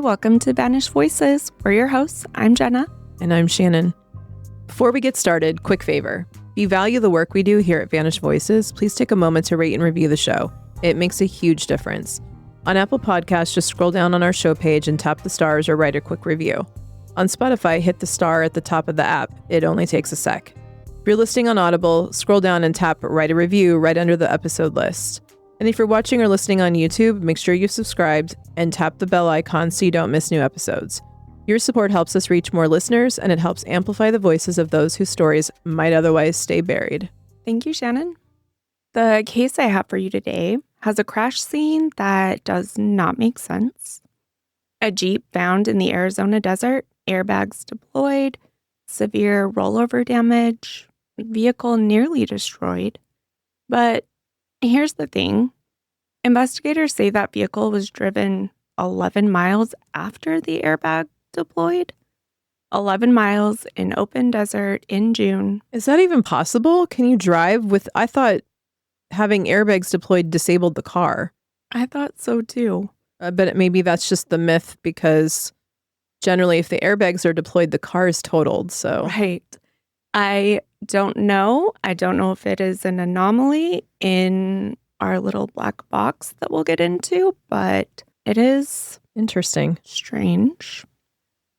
welcome to Vanished Voices. We're your hosts. I'm Jenna. And I'm Shannon. Before we get started, quick favor. If you value the work we do here at Vanished Voices, please take a moment to rate and review the show. It makes a huge difference. On Apple Podcasts, just scroll down on our show page and tap the stars or write a quick review. On Spotify, hit the star at the top of the app. It only takes a sec. If you're listening on Audible, scroll down and tap write a review right under the episode list. And if you're watching or listening on YouTube, make sure you've subscribed and tap the bell icon so you don't miss new episodes. Your support helps us reach more listeners, and it helps amplify the voices of those whose stories might otherwise stay buried. Thank you, Shannon. The case I have for you today has a crash scene that does not make sense. A Jeep found in the Arizona desert, airbags deployed, severe rollover damage, vehicle nearly destroyed. But here's the thing. Investigators say that vehicle was driven 11 miles after the airbag deployed. 11 miles in open desert in June. Is that even possible? Can you drive with... I thought having airbags deployed disabled the car. I thought so too. But maybe that's just the myth, because generally if the airbags are deployed, the car is totaled. So Right. I don't know. I don't know if it is an anomaly in our little black box that we'll get into, but it is interesting. Strange.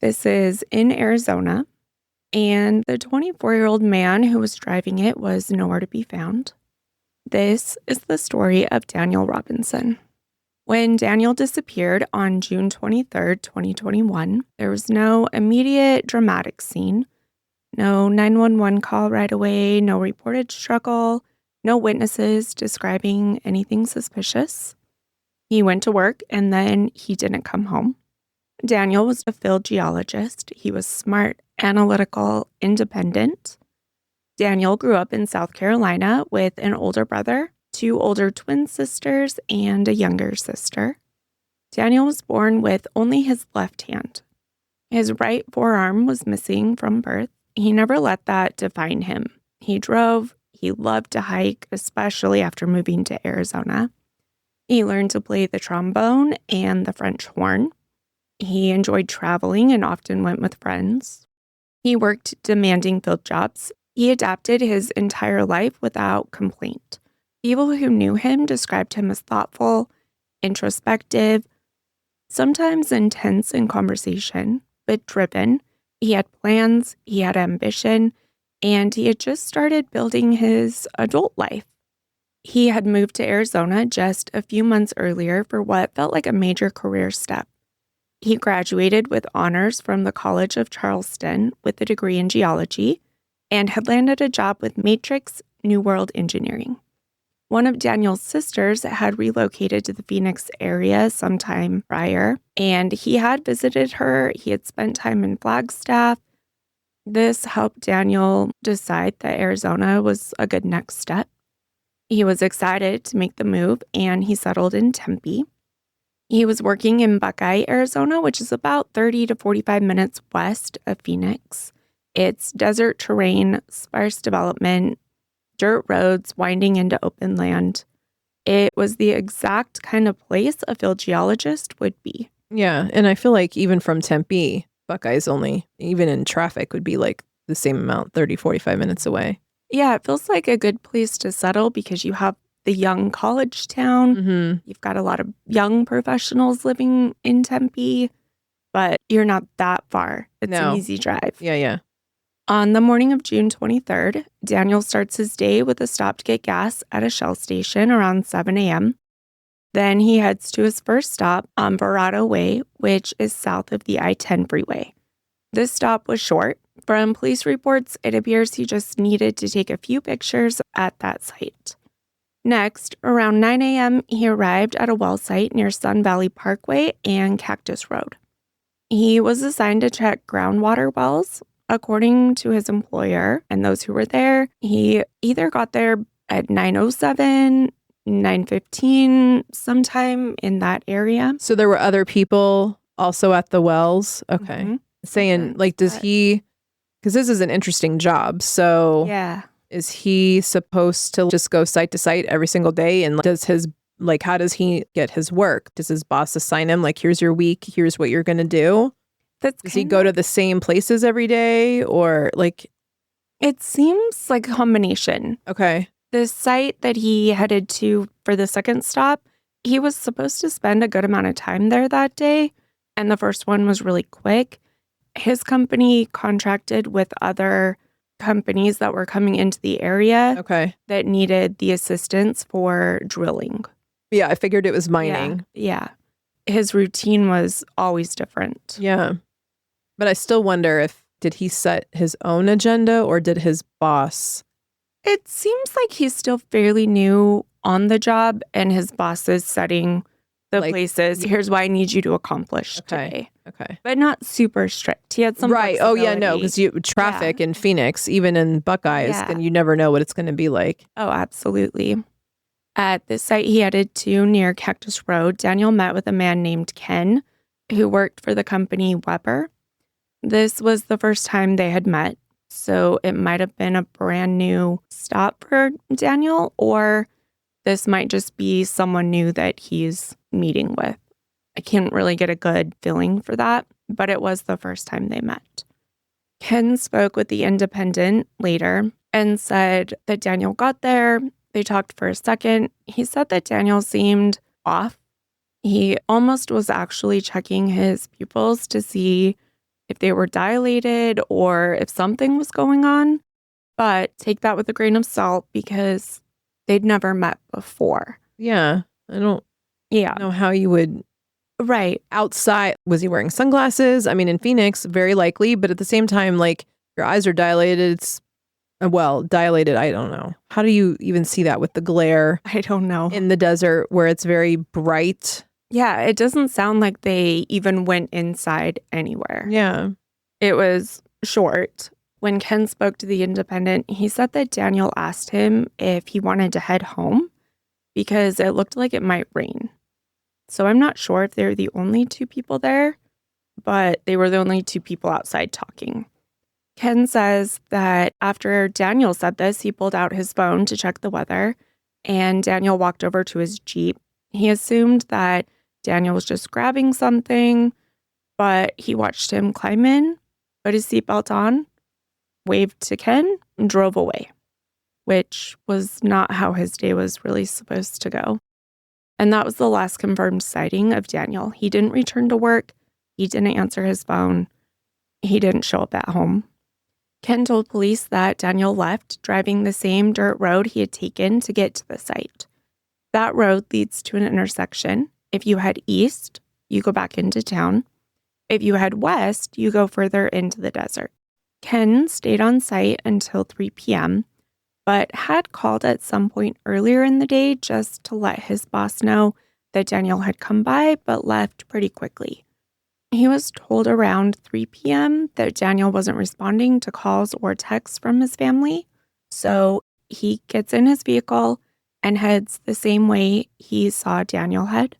This is in Arizona, and the 24-year-old man who was driving it was nowhere to be found. This is the story of Daniel Robinson. When Daniel disappeared on June 23rd, 2021, there was no immediate dramatic scene. No 911 call right away, no reported struggle, no witnesses describing anything suspicious. He went to work and then he didn't come home. Daniel was a field geologist. He was smart, analytical, independent. Daniel grew up in South Carolina with an older brother, 2 older twin sisters, and a younger sister. Daniel was born with only his left hand. His right forearm was missing from birth. He never let that define him. He drove. He loved to hike, especially after moving to Arizona. He learned to play the trombone and the French horn. He enjoyed traveling and often went with friends. He worked demanding field jobs. He adapted his entire life without complaint. People who knew him described him as thoughtful, introspective, sometimes intense in conversation, but driven. He had plans, he had ambition, and he had just started building his adult life. He had moved to Arizona just a few months earlier for what felt like a major career step. He graduated with honors from the College of Charleston with a degree in geology and had landed a job with Matrix New World Engineering. One of Daniel's sisters had relocated to the Phoenix area sometime prior, and he had visited her. He had spent time in Flagstaff. This helped Daniel decide that Arizona was a good next step. He was excited to make the move, and he settled in Tempe. He was working in Buckeye, Arizona, which is about 30 to 45 minutes west of Phoenix. It's desert terrain, sparse development, dirt roads winding into open land. It was the exact kind of place a field geologist would be. Yeah, and I feel like even from Tempe, Buckeye's only, even in traffic, would be like the same amount, 30, 45 minutes away. Yeah, it feels like a good place to settle because you have the young college town. Mm-hmm. You've got a lot of young professionals living in Tempe, but you're not that far. It's an easy drive. Yeah. On the morning of June 23rd, Daniel starts his day with a stop to get gas at a Shell station around 7 a.m. Then he heads to his first stop on Verrado Way, which is south of the I-10 freeway. This stop was short. From police reports, it appears he just needed to take a few pictures at that site. Next, around 9 a.m., he arrived at a well site near Sun Valley Parkway and Cactus Road. He was assigned to check groundwater wells. According to his employer and those who were there, he either got there at 9:07, 9:15, sometime in that area. So there were other people also at the wells? Okay. Mm-hmm. Saying, like, does he... Because this is an interesting job. So yeah. Is he supposed to just go site to site every single day? And does his Like, how does he get his work? Does his boss assign him, like, here's your week, here's what you're going to do? Does he go to the same places every day, or like? It seems like a combination. Okay. The site that he headed to for the second stop, he was supposed to spend a good amount of time there that day, and the first one was really quick. His company contracted with other companies that were coming into the area that needed the assistance for drilling. Yeah, I figured it was mining. Yeah. His routine was always different. Yeah. But I still wonder did he set his own agenda or did his boss? It seems like he's still fairly new on the job and his boss is setting the places. Here's what I need you to accomplish today. Okay. But not super strict. He had some right. Oh, yeah, no, because traffic in Phoenix, even in Buckeyes, and you never know what it's going to be like. Oh, absolutely. At the site he headed to near Cactus Road, Daniel met with a man named Ken who worked for the company Weber. This was the first time they had met, so it might have been a brand new stop for Daniel, or this might just be someone new that he's meeting with. I can't really get a good feeling for that, but it was the first time they met. Ken spoke with the Independent later and said that Daniel got there. They talked for a second. He said that Daniel seemed off. He almost was actually checking his pupils to see if they were dilated or if something was going on. But take that with a grain of salt because they'd never met before. Yeah. I don't know how you would. Right. Outside, was he wearing sunglasses? I mean, in Phoenix, very likely. But at the same time, like, your eyes are dilated. It's, dilated, I don't know. How do you even see that with the glare? I don't know. In the desert where it's very bright. Yeah, it doesn't sound like they even went inside anywhere. Yeah. It was short. When Ken spoke to the Independent, he said that Daniel asked him if he wanted to head home because it looked like it might rain. So I'm not sure if they're the only two people there, but they were the only two people outside talking. Ken says that after Daniel said this, he pulled out his phone to check the weather, and Daniel walked over to his Jeep. He assumed that Daniel was just grabbing something, but he watched him climb in, put his seatbelt on, waved to Ken, and drove away, which was not how his day was really supposed to go. And that was the last confirmed sighting of Daniel. He didn't return to work. He didn't answer his phone. He didn't show up at home. Ken told police that Daniel left driving the same dirt road he had taken to get to the site. That road leads to an intersection. If you head east, you go back into town. If you head west, you go further into the desert. Ken stayed on site until 3 p.m., but had called at some point earlier in the day just to let his boss know that Daniel had come by but left pretty quickly. He was told around 3 p.m. that Daniel wasn't responding to calls or texts from his family, so he gets in his vehicle and heads the same way he saw Daniel head.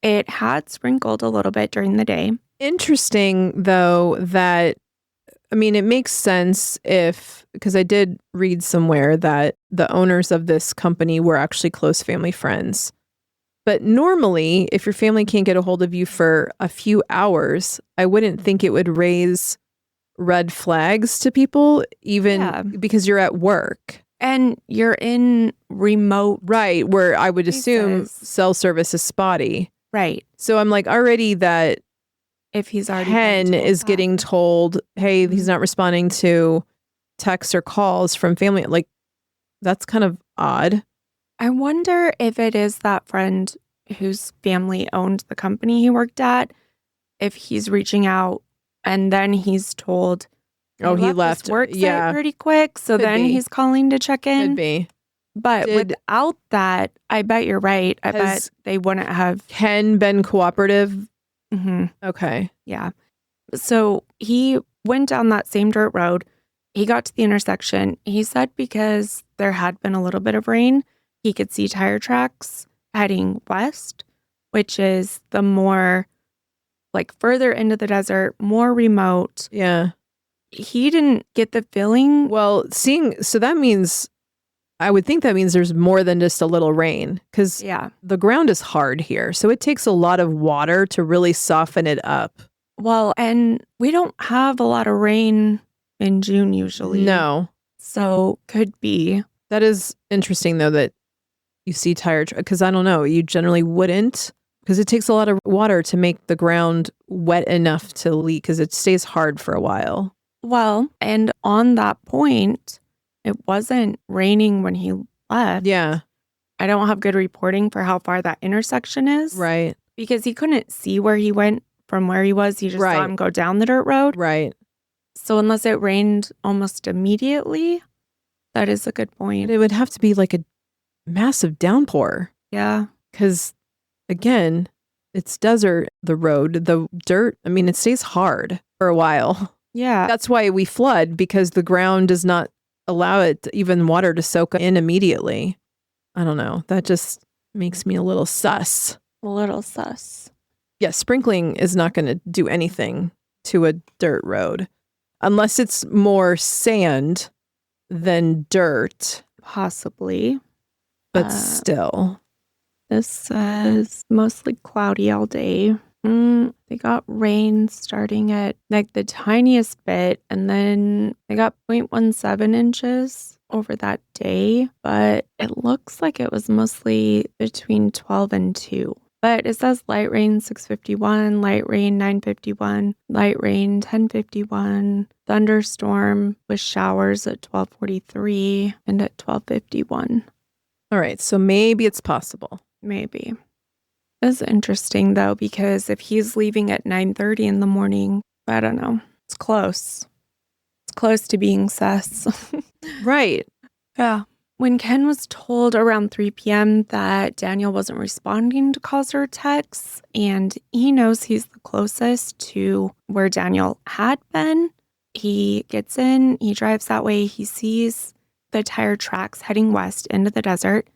It had sprinkled a little bit during the day. Interesting, though, that it makes sense because I did read somewhere that the owners of this company were actually close family friends. But normally, if your family can't get a hold of you for a few hours, I wouldn't think it would raise red flags to people, even because you're at work. And you're in remote. Right, where I would assume cell service is spotty. Right. So I'm like, already that if he's already Ken is getting told, hey, he's not responding to texts or calls from family, like, that's kind of odd. I wonder if it is that friend whose family owned the company he worked at, if he's reaching out and then he's told, he left his work site pretty quick, so then he's calling to check in. Could be. But without that, I bet you're right. I bet they wouldn't have. Ken been cooperative? Mm-hmm. Okay. Yeah. So he went down that same dirt road. He got to the intersection. He said because there had been a little bit of rain, he could see tire tracks heading west, which is the more further into the desert, more remote. Yeah. He didn't get the feeling. Well, so that means I would think that means there's more than just a little rain because Yeah. the ground is hard here. So it takes a lot of water to really soften it up. Well, and we don't have a lot of rain in June usually. No. So could be. That is interesting, though, that you see tire because I don't know, you generally wouldn't because it takes a lot of water to make the ground wet enough to leak because it stays hard for a while. Well, and on that point, it wasn't raining when he left. Yeah. I don't have good reporting for how far that intersection is. Right. Because he couldn't see where he went from where he was. He just Right. saw him go down the dirt road. Right. So unless it rained almost immediately, that is a good point. It would have to be like a massive downpour Yeah. because, again, it's desert, the road, the dirt. I mean, it stays hard for a while. Yeah. That's why we flood because the ground does not allow it, even water, to soak in immediately. I don't know. That just makes me a little sus. A little sus. Yeah, sprinkling is not going to do anything to a dirt road unless it's more sand than dirt. Possibly. But still. This says mostly cloudy all day. They got rain starting at like the tiniest bit, and then they got 0.17 inches over that day, but it looks like it was mostly between 12 and 2. But it says light rain 6:51, light rain 9:51, light rain 10:51, thunderstorm with showers at 12:43 and at 12:51. All right, so maybe it's possible. Maybe. It's interesting though, because if he's leaving at 9:30 in the morning, I don't know. It's close. It's close to being sus. Right. Yeah. When Ken was told around 3 p.m. that Daniel wasn't responding to calls or texts, and he knows he's the closest to where Daniel had been, he gets in, he drives that way, he sees the tire tracks heading west into the desert.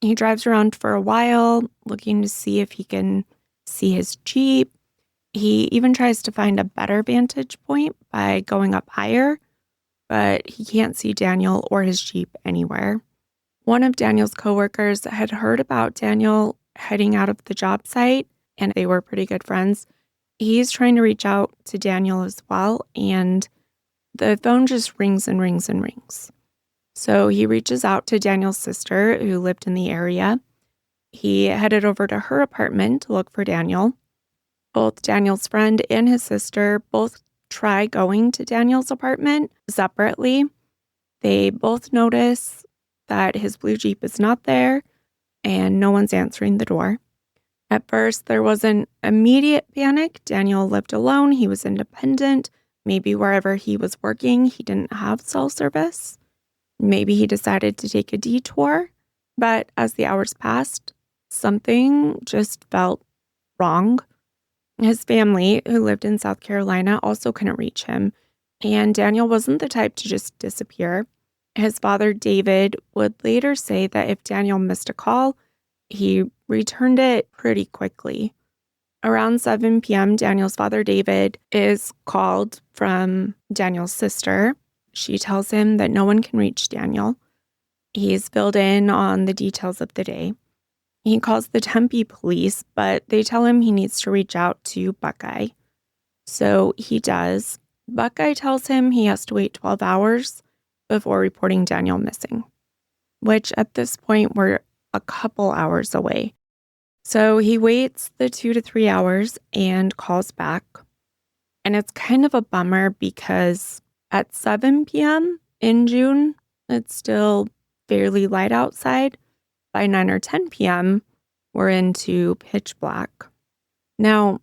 He drives around for a while, looking to see if he can see his Jeep. He even tries to find a better vantage point by going up higher, but he can't see Daniel or his Jeep anywhere. One of Daniel's coworkers had heard about Daniel heading out of the job site, and they were pretty good friends. He's trying to reach out to Daniel as well, and the phone just rings and rings and rings. So he reaches out to Daniel's sister, who lived in the area. He headed over to her apartment to look for Daniel. Both Daniel's friend and his sister both try going to Daniel's apartment separately. They both notice that his blue Jeep is not there and no one's answering the door. At first, there wasn't immediate panic. Daniel lived alone. He was independent. Maybe wherever he was working, he didn't have cell service. Maybe he decided to take a detour. But as the hours passed, something just felt wrong. His family, who lived in South Carolina, also couldn't reach him, and Daniel wasn't the type to just disappear. His father, David, would later say that if Daniel missed a call, he returned it pretty quickly. Around 7 p.m., Daniel's father, David, is called from Daniel's sister. She tells him that no one can reach Daniel. He's filled in on the details of the day. He calls the Tempe police, but they tell him he needs to reach out to Buckeye. So he does. Buckeye tells him he has to wait 12 hours before reporting Daniel missing, which at this point we're a couple hours away. So he waits the 2 to 3 hours and calls back. And it's kind of a bummer because at 7 p.m. in June, it's still fairly light outside. By 9 or 10 p.m., we're into pitch black. Now,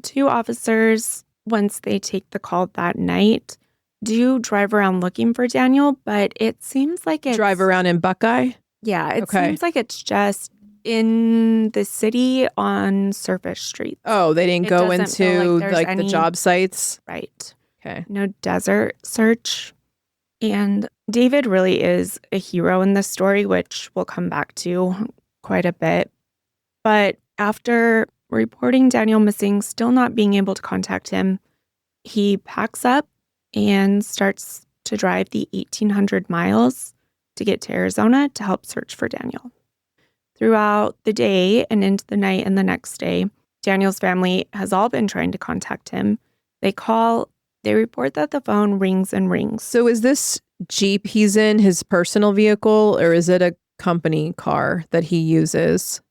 2 officers, once they take the call that night, do drive around looking for Daniel, but it seems like it's... Drive around in Buckeye? Yeah, it seems like it's just in the city on surface streets. Oh, they didn't go into like the job sites? Right. Okay. No desert search. And David really is a hero in this story, which we'll come back to quite a bit. But after reporting Daniel missing, still not being able to contact him, he packs up and starts to drive the 1,800 miles to get to Arizona to help search for Daniel. Throughout the day and into the night and the next day, Daniel's family has all been trying to contact him. They report that the phone rings and rings. So is this Jeep he's in his personal vehicle, or is it a company car that he uses?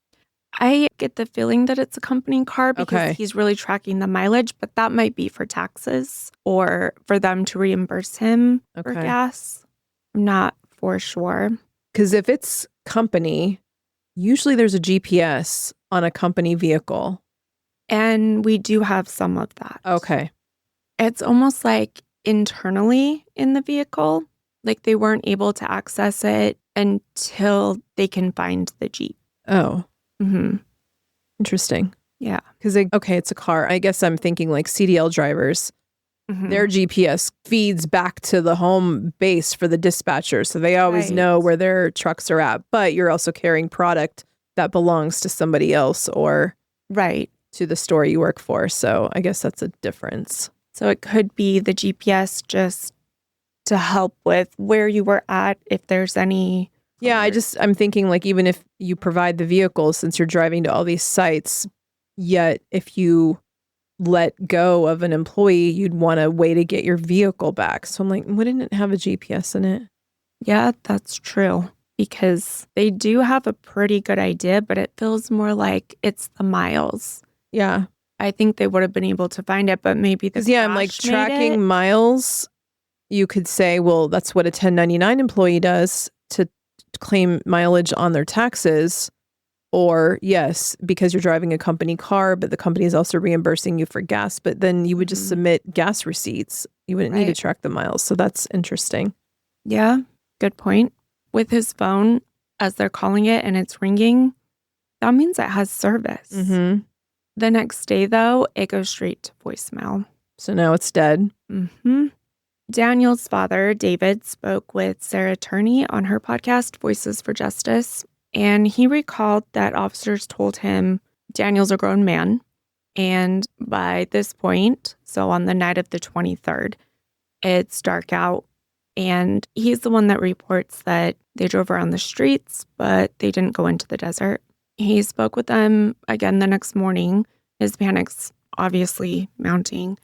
I get the feeling that it's a company car because he's really tracking the mileage, but that might be for taxes or for them to reimburse him for gas. I'm not for sure. Because if it's company, usually there's a GPS on a company vehicle. And we do have some of that. Okay. It's almost like internally in the vehicle, like they weren't able to access it until they can find the Jeep. Oh. Mm-hmm. Interesting. Yeah. Because, it's a car. I guess I'm thinking like CDL drivers. Mm-hmm. Their GPS feeds back to the home base for the dispatcher. So they always know where their trucks are at. But you're also carrying product that belongs to somebody else or to the store you work for. So I guess that's a difference. So it could be the GPS just to help with where you were at, if there's any. Yeah, I'm thinking like even if you provide the vehicle, since you're driving to all these sites, yet if you let go of an employee, you'd want a way to get your vehicle back. So I'm like, wouldn't it have a GPS in it? Yeah, that's true. Because they do have a pretty good idea, but it feels more like it's the miles. Yeah. I think they would have been able to find it, but maybe the I'm like tracking miles. You could say, well, that's what a 1099 employee does to claim mileage on their taxes. Or yes, because you're driving a company car, but the company is also reimbursing you for gas. But then you would just submit gas receipts. You wouldn't need to track the miles. So that's interesting. Yeah, good point. With his phone, as they're calling it and it's ringing, that means it has service. Mm-hmm. The next day, though, it goes straight to voicemail. So now it's dead. Mm-hmm. Daniel's father, David, spoke with Sarah Turney on her podcast, Voices for Justice, and he recalled that officers told him Daniel's a grown man. And by this point, so on the night of the 23rd, it's dark out. And he's the one that reports that they drove around the streets, but they didn't go into the desert. He spoke with them again the next morning. His panic's obviously mounting.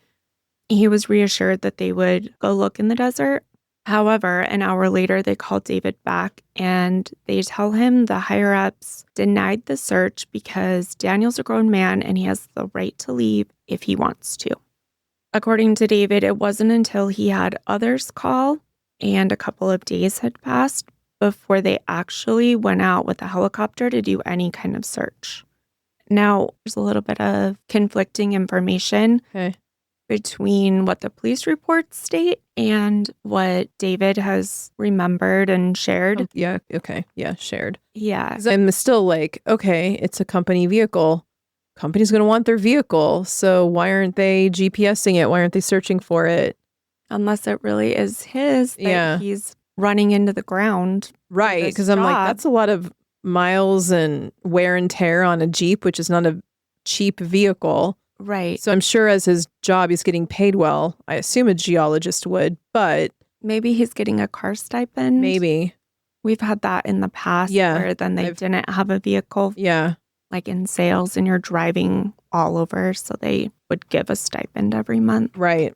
He was reassured that they would go look in the desert. However, an hour later, they called David back and they tell him the higher-ups denied the search because Daniel's a grown man and he has the right to leave if he wants to. According to David, it wasn't until he had others call and a couple of days had passed before they actually went out with a helicopter to do any kind of search. Now, there's a little bit of conflicting information between what the police reports state and what David has remembered and shared. Shared. Yeah. I'm still like, okay, it's a company vehicle. Company's going to want their vehicle. So why aren't they GPSing it? Why aren't they searching for it? Unless it really is his that he's running into the ground. Right. Because I'm like, that's a lot of miles and wear and tear on a Jeep, which is not a cheap vehicle. Right. So I'm sure as his job, he's getting paid well. I assume a geologist would, but maybe he's getting a car stipend. Maybe. We've had that in the past where then they didn't have a vehicle. Yeah. Like in sales and you're driving all over. So they would give a stipend every month. Right.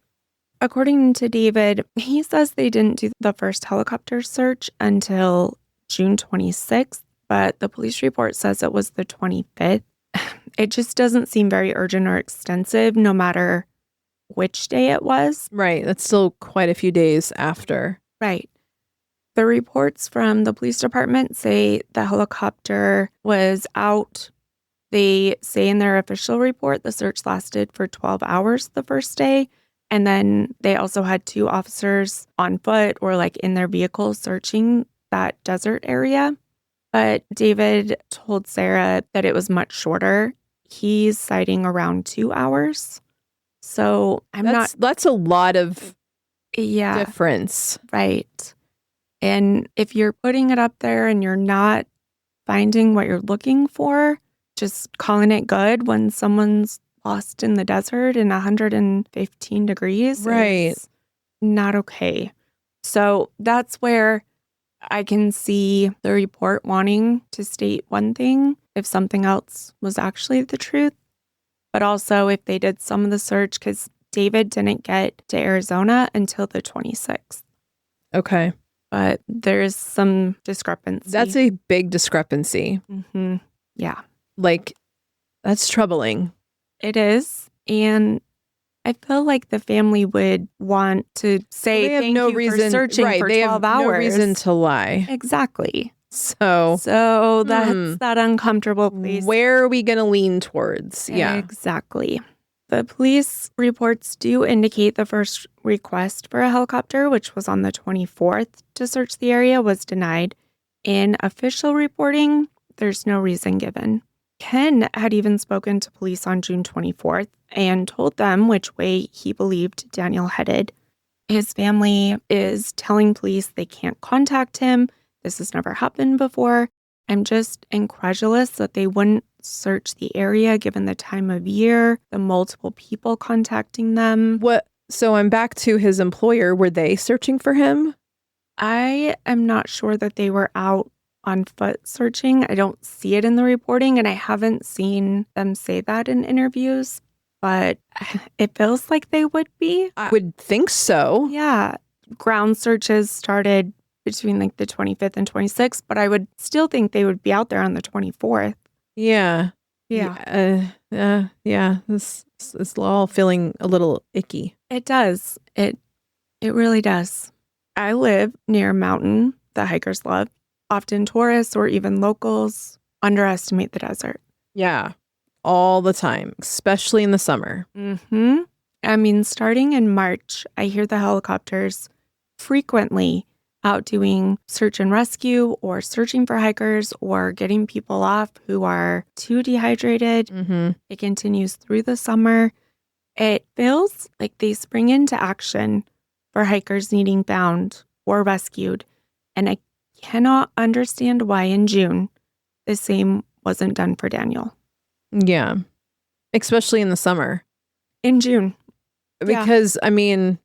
According to David, he says they didn't do the first helicopter search until June 26th, but the police report says it was the 25th. It just doesn't seem very urgent or extensive, no matter which day it was. Right. That's still quite a few days after. Right. The reports from the police department say the helicopter was out. They say in their official report the search lasted for 12 hours the first day. And then they also had 2 officers on foot or like in their vehicle searching that desert area. But David told Sarah that it was much shorter. He's citing around 2 hours. So that's a lot of difference. Right. And if you're putting it up there and you're not finding what you're looking for, just calling it good when someone's lost in the desert in 115 degrees is not okay. So that's where I can see the report wanting to state one thing if something else was actually the truth, but also if they did some of the search, because David didn't get to Arizona until the 26th. Okay. But there's some discrepancy. That's a big discrepancy. Mm-hmm. Yeah. Like, that's troubling. It is. And I feel like the family would want to say They have thank no you reason, for searching right, for they 12 have hours. no reason to lie. Exactly. So That's that uncomfortable place. where are we going to lean towards? Yeah. Exactly. The police reports do indicate the first request for a helicopter, which was on the 24th to search the area, was denied. In official reporting, there's no reason given. Ken had even spoken to police on June 24th and told them which way he believed Daniel headed. His family is telling police they can't contact him. This has never happened before. I'm just incredulous that they wouldn't search the area given the time of year, the multiple people contacting them. So I'm back to his employer. Were they searching for him? I am not sure that they were out on foot searching. I don't see it in the reporting, and I haven't seen them say that in interviews, but it feels like they would be. I would think so. Yeah. Ground searches started between like the 25th and 26th, but I would still think they would be out there on the 24th. Yeah. Yeah. Yeah. This is all feeling a little icky. It does. It really does. I live near a mountain that hikers love. Often tourists or even locals underestimate the desert. Yeah. All the time, especially in the summer. Mm-hmm. I mean, starting in March, I hear the helicopters frequently out doing search and rescue or searching for hikers or getting people off who are too dehydrated. Mm-hmm. It continues through the summer. It feels like they spring into action for hikers needing found or rescued. And I cannot understand why in June the same wasn't done for Daniel. Yeah. Especially in the summer. In June. Because, I mean,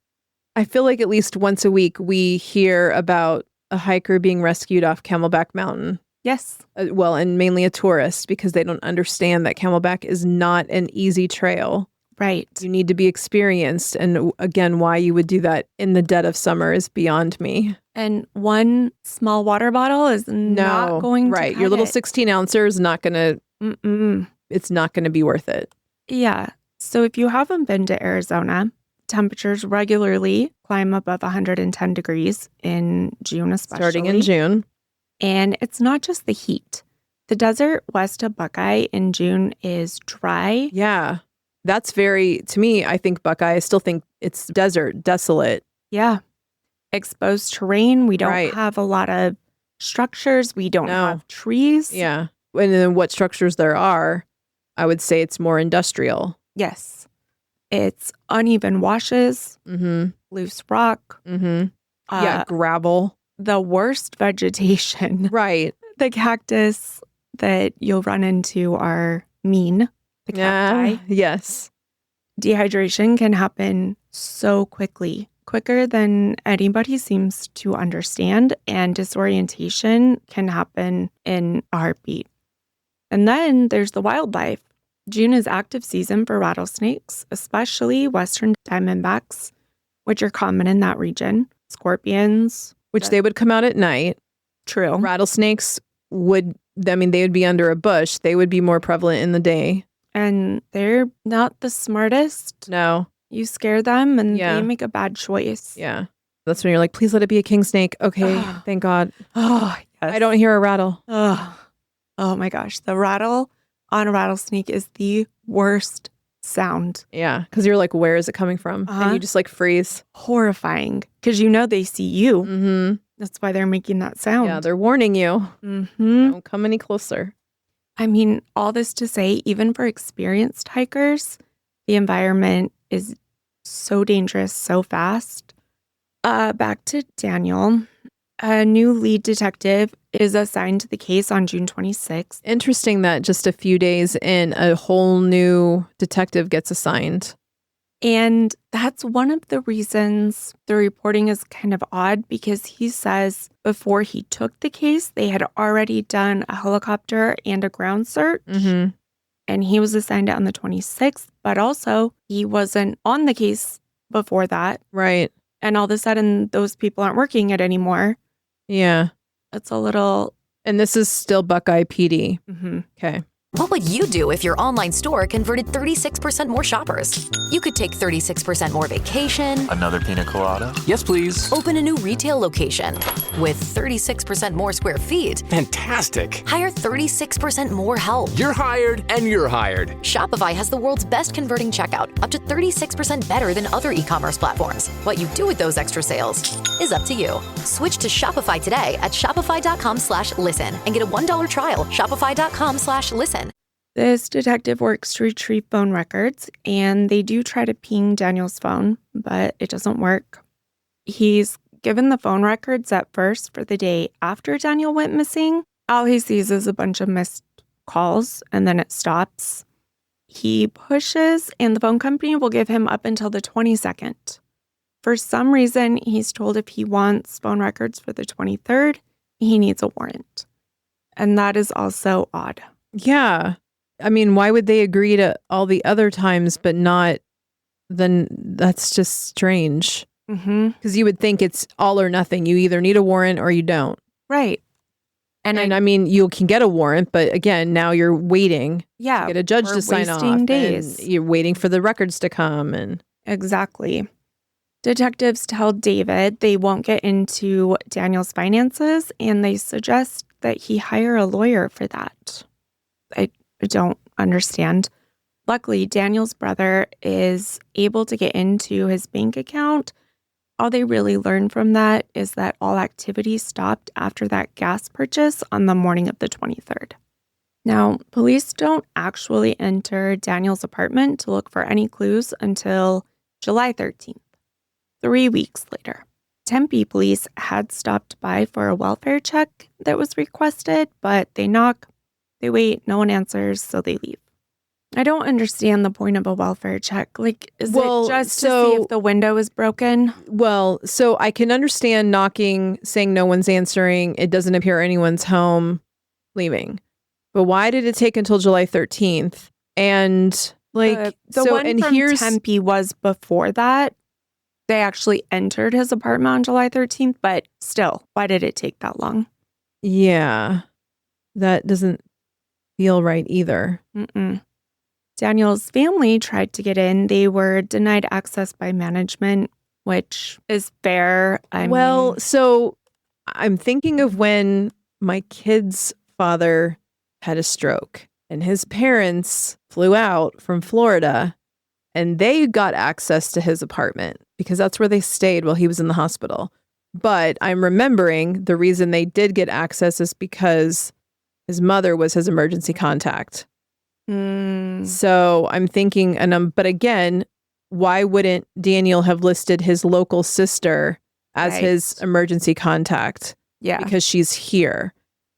I feel like at least once a week we hear about a hiker being rescued off Camelback Mountain. Yes. And mainly a tourist because they don't understand that Camelback is not an easy trail. Right. You need to be experienced. And again, why you would do that in the dead of summer is beyond me. And one small water bottle is not going to cut Your little it. 16 ouncer is not going to, it's not going to be worth it. Yeah. So if you haven't been to Arizona, temperatures regularly climb above 110 degrees in June, especially. Starting in June. And it's not just the heat. The desert west of Buckeye in June is dry. Yeah. That's to me, I think Buckeye, I still think it's desert, desolate. Yeah. Exposed terrain. We don't Right. have a lot of structures. We don't have trees. Yeah. And then what structures there are, I would say it's more industrial. Yes. It's uneven washes, Mm-hmm. loose rock. Mm-hmm. Gravel. The worst vegetation. Right. The cactus that you'll run into are mean. The cacti. Yes. Dehydration can happen so quickly, quicker than anybody seems to understand, and disorientation can happen in a heartbeat. And then there's the wildlife. June is active season for rattlesnakes, especially western diamondbacks, which are common in that region. Scorpions. Which they would come out at night. True. Rattlesnakes they would be under a bush. They would be more prevalent in the day. And they're not the smartest. No. You scare them and they make a bad choice. Yeah. That's when you're like, please let it be a king snake. Okay. Thank God. Oh, yes. I don't hear a rattle. Oh my gosh. The rattle on a rattlesnake is the worst sound. Yeah. Because you're like, where is it coming from? And you just like freeze. Horrifying. Because you know they see you. Mm-hmm. That's why they're making that sound. Yeah. They're warning you. Mm-hmm. Don't come any closer. I mean, all this to say, even for experienced hikers, the environment is so dangerous, so fast. Back to Daniel. A new lead detective is assigned to the case on June 26th. Interesting that just a few days in, a whole new detective gets assigned. And that's one of the reasons the reporting is kind of odd, because he says before he took the case, they had already done a helicopter and a ground search. Mm-hmm. And he was assigned it on the 26th, but also he wasn't on the case before that. Right. And all of a sudden, those people aren't working it anymore. Yeah. It's a little... And this is still Buckeye PD. Mm-hmm. Okay. What would you do if your online store converted 36% more shoppers? You could take 36% more vacation. Another pina colada? Yes, please. Open a new retail location with 36% more square feet. Fantastic. Hire 36% more help. You're hired and you're hired. Shopify has the world's best converting checkout, up to 36% better than other e-commerce platforms. What you do with those extra sales is up to you. Switch to Shopify today at shopify.com/listen and get a $1 trial. Shopify.com/listen. This detective works to retrieve phone records, and they do try to ping Daniel's phone, but it doesn't work. He's given the phone records at first for the day after Daniel went missing. All he sees is a bunch of missed calls, and then it stops. He pushes, and the phone company will give him up until the 22nd. For some reason, he's told if he wants phone records for the 23rd, he needs a warrant. And that is also odd. Yeah. I mean, why would they agree to all the other times but not? Then that's just strange. Because you would think it's all or nothing. You either need a warrant or you don't. Right. And I mean, you can get a warrant, but again, now you're waiting to get a judge to sign off. Days. And you're waiting for the records to come. And exactly. Detectives tell David they won't get into Daniel's finances, and they suggest that he hire a lawyer for that. I don't understand. Luckily, Daniel's brother is able to get into his bank account. All they really learned from that is that all activity stopped after that gas purchase on the morning of the 23rd. Now, police don't actually enter Daniel's apartment to look for any clues until July 13th, 3 weeks later. Tempe police had stopped by for a welfare check that was requested, but they knock, they wait, no one answers, so they leave. I don't understand the point of a welfare check. Like, is it just to see if the window is broken? Well, so I can understand knocking, saying no one's answering, it doesn't appear anyone's home, leaving. But why did it take until July 13th? And like, the one from Tempe was before that. They actually entered his apartment on July 13th, but still, why did it take that long? Yeah, that doesn't feel right either. Daniel's family tried to get in. They were denied access by management, which is fair. So I'm thinking of when my kid's father had a stroke and his parents flew out from Florida and they got access to his apartment because that's where they stayed while he was in the hospital. But I'm remembering the reason they did get access is because his mother was his emergency contact. So I'm thinking, but again, why wouldn't Daniel have listed his local sister as his emergency contact? Yeah. Because she's here.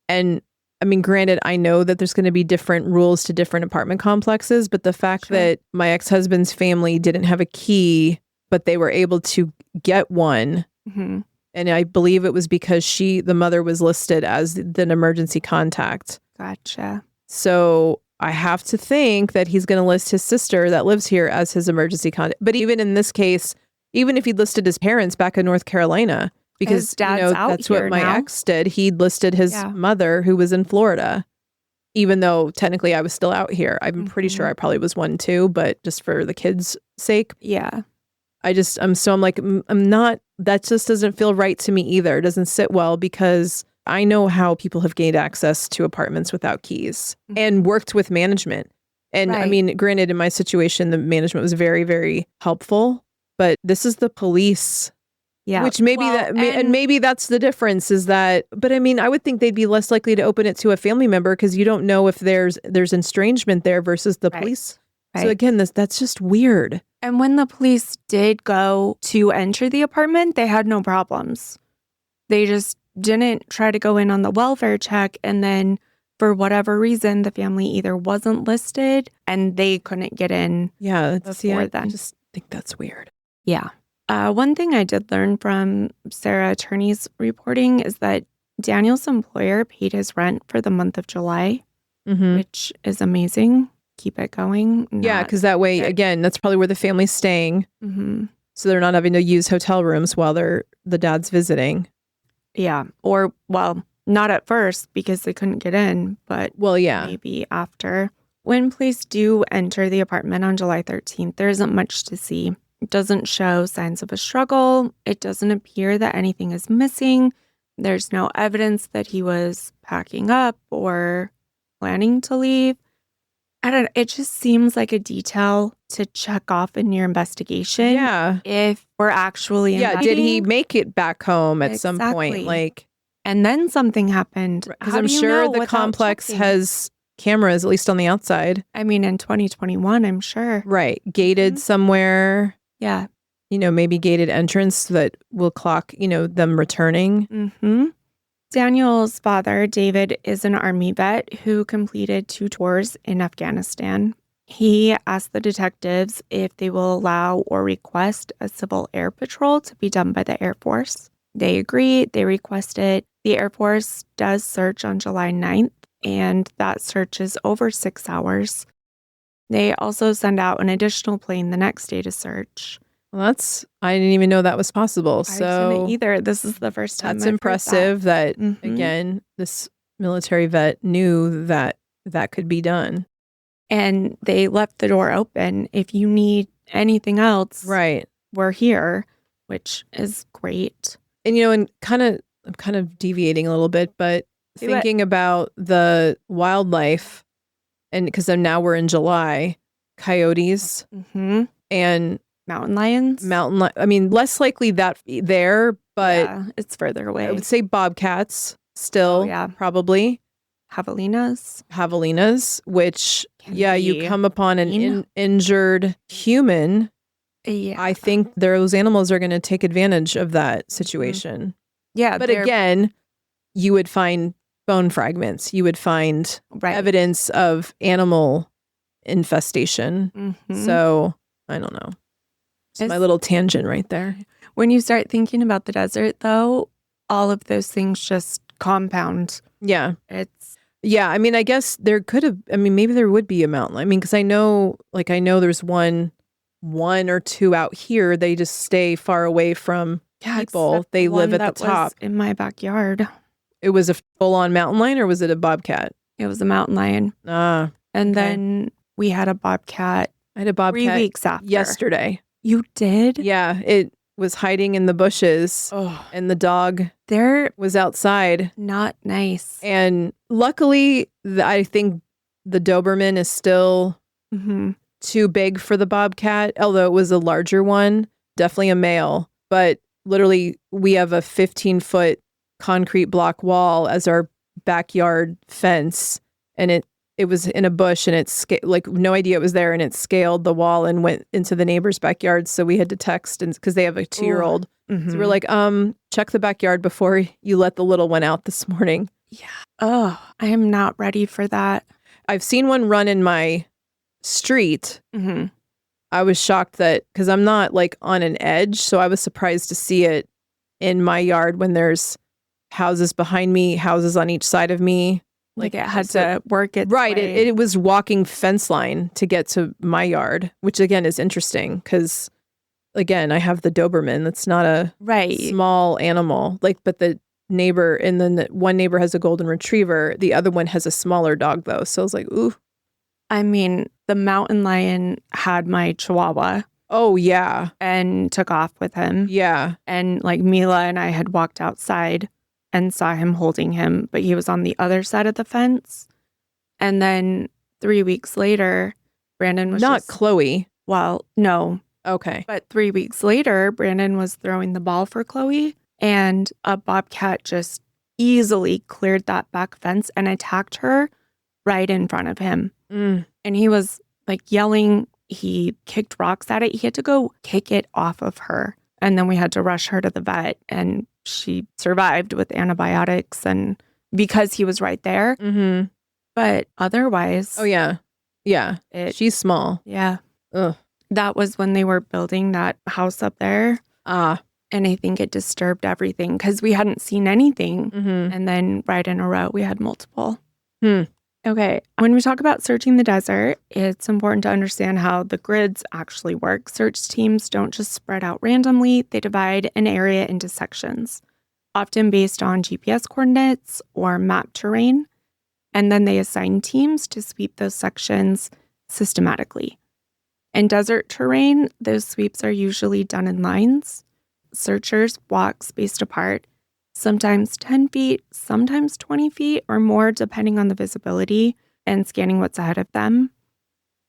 And I mean, granted, I know that there's going to be different rules to different apartment complexes, but the fact that my ex-husband's family didn't have a key, but they were able to get one. And I believe it was because the mother was listed as the emergency contact. Gotcha. So I have to think that he's going to list his sister that lives here as his emergency contact. But even in this case, even if he listed his parents back in North Carolina, because that's what my ex did, he listed his mother who was in Florida, even though technically I was still out here. I'm pretty sure I probably was one too, but just for the kids' sake. Yeah. I'm not, that just doesn't feel right to me either. It doesn't sit well because I know how people have gained access to apartments without keys and worked with management. And I mean, granted, in my situation, the management was very, very helpful, but this is the police. Yeah. Which maybe that's the difference is that, but I mean, I would think they'd be less likely to open it to a family member because you don't know if there's estrangement there versus the police. So again, that's just weird. And when the police did go to enter the apartment, they had no problems. They just didn't try to go in on the welfare check. And then for whatever reason, the family either wasn't listed and they couldn't get in before then. think that's weird. Yeah. One thing I did learn from Sarah Attorney's reporting is that Daniel's employer paid his rent for the month of July, which is amazing. Keep it going. Yeah, because that way, again, that's probably where the family's staying. So they're not having to use hotel rooms while the dad's visiting. Yeah. Or, well, not at first because they couldn't get in, but maybe after. When police do enter the apartment on July 13th, there isn't much to see. It doesn't show signs of a struggle. It doesn't appear that anything is missing. There's no evidence that he was packing up or planning to leave. It just seems like a detail to check off in your investigation. Yeah. If we're actually did he make it back home at some point? And then something happened. Because I'm sure the complex has cameras, at least on the outside. I mean, in 2021, I'm sure. Right. Gated somewhere. Yeah. Maybe gated entrance that will clock, them returning. Daniel's father, David, is an Army vet who completed 2 tours in Afghanistan. He asked the detectives if they will allow or request a civil air patrol to be done by the Air Force. They agreed. They requested. The Air Force does search on July 9th, and that search is over 6 hours. They also send out an additional plane the next day to search. Well, I didn't even know that was possible. I didn't either. This is the first time. That's impressive that again, this military vet knew that could be done. And they left the door open. If you need anything else, right, we're here, which is great. And I'm kind of deviating a little bit, but thinking about the wildlife, and because now we're in July, coyotes and mountain lions. I mean, less likely that there, but it's further away. I would say bobcats still, probably. Javelinas, which, you come upon an injured human. Yeah. I think those animals are going to take advantage of that situation. Yeah. But again, you would find bone fragments. You would find evidence of animal infestation. So, I don't know. It's my little tangent right there. When you start thinking about the desert, though, all of those things just compound. Yeah. I mean, I guess maybe there would be a mountain. I mean, because I know there's one or two out here. They just stay far away from people. They live at the top. Was in my backyard. It was a full-on mountain lion, or was it a bobcat? It was a mountain lion. And then we had a bobcat. I had a bobcat 3 weeks after. Yesterday. You did? Yeah, it was hiding in the bushes, and the dog was outside. Not nice. And luckily, I think the Doberman is still too big for the bobcat, although it was a larger one, definitely a male. But literally, we have a 15-foot concrete block wall as our backyard fence, and it was in a bush, and it's no idea it was there, and it scaled the wall and went into the neighbor's backyard. So we had to text, and because they have a 2-year-old, so we're like, check the backyard before you let the little one out this morning. Yeah. Oh, I am not ready for that. I've seen one run in my street. I was shocked because I'm not on an edge, so I was surprised to see it in my yard when there's houses behind me, houses on each side of me. It had to work its right. way. It was walking fence line to get to my yard, which again is interesting because, again, I have the Doberman. That's not a small animal. But the neighbor, and then one neighbor has a golden retriever. The other one has a smaller dog, though. So I was like, ooh. I mean, the mountain lion had my Chihuahua. Oh, yeah. And took off with him. Yeah. And Mila and I had walked outside and saw him holding him, but he was on the other side of the fence. And then 3 weeks later, Brandon was not Chloe. Well, no. Okay. But 3 weeks later, Brandon was throwing the ball for Chloe, and a bobcat just easily cleared that back fence and attacked her right in front of him. And he was yelling. He kicked rocks at it. He had to go kick it off of her. And then we had to rush her to the vet, and she survived with antibiotics, and because he was right there. But otherwise. Oh, yeah. Yeah. She's small. Yeah. Ugh. That was when they were building that house up there. And I think it disturbed everything because we hadn't seen anything. And then right in a row, we had multiple. Okay. When we talk about searching the desert, it's important to understand how the grids actually work. Search teams don't just spread out randomly. They divide an area into sections, often based on GPS coordinates or map terrain. And then they assign teams to sweep those sections systematically. In desert terrain, those sweeps are usually done in lines. Searchers walk spaced apart, sometimes 10 feet, sometimes 20 feet or more, depending on the visibility and scanning what's ahead of them.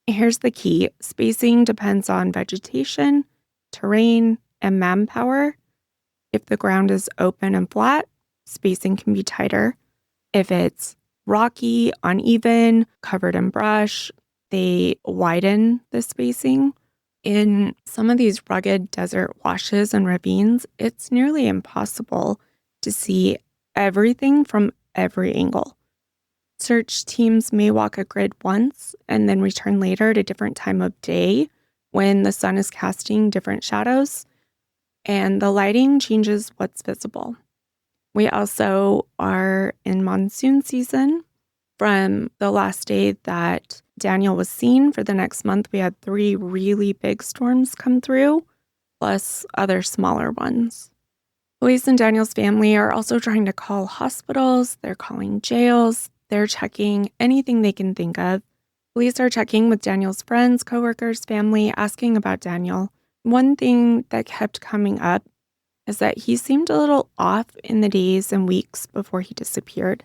Here's the key. Spacing depends on vegetation, terrain, and manpower. If the ground is open and flat, spacing can be tighter. If it's rocky, uneven, covered in brush, they widen the spacing. In some of these rugged desert washes and ravines, it's nearly impossible to see everything from every angle. Search teams may walk a grid once and then return later at a different time of day when the sun is casting different shadows, and the lighting changes what's visible. We also are in monsoon season. From the last day that Daniel was seen, for the next month, we had 3 really big storms come through, plus other smaller ones. Police and Daniel's family are also trying to call hospitals. They're calling jails. They're checking anything they can think of. Police are checking with Daniel's friends, coworkers, family, asking about Daniel. One thing that kept coming up is that he seemed a little off in the days and weeks before he disappeared.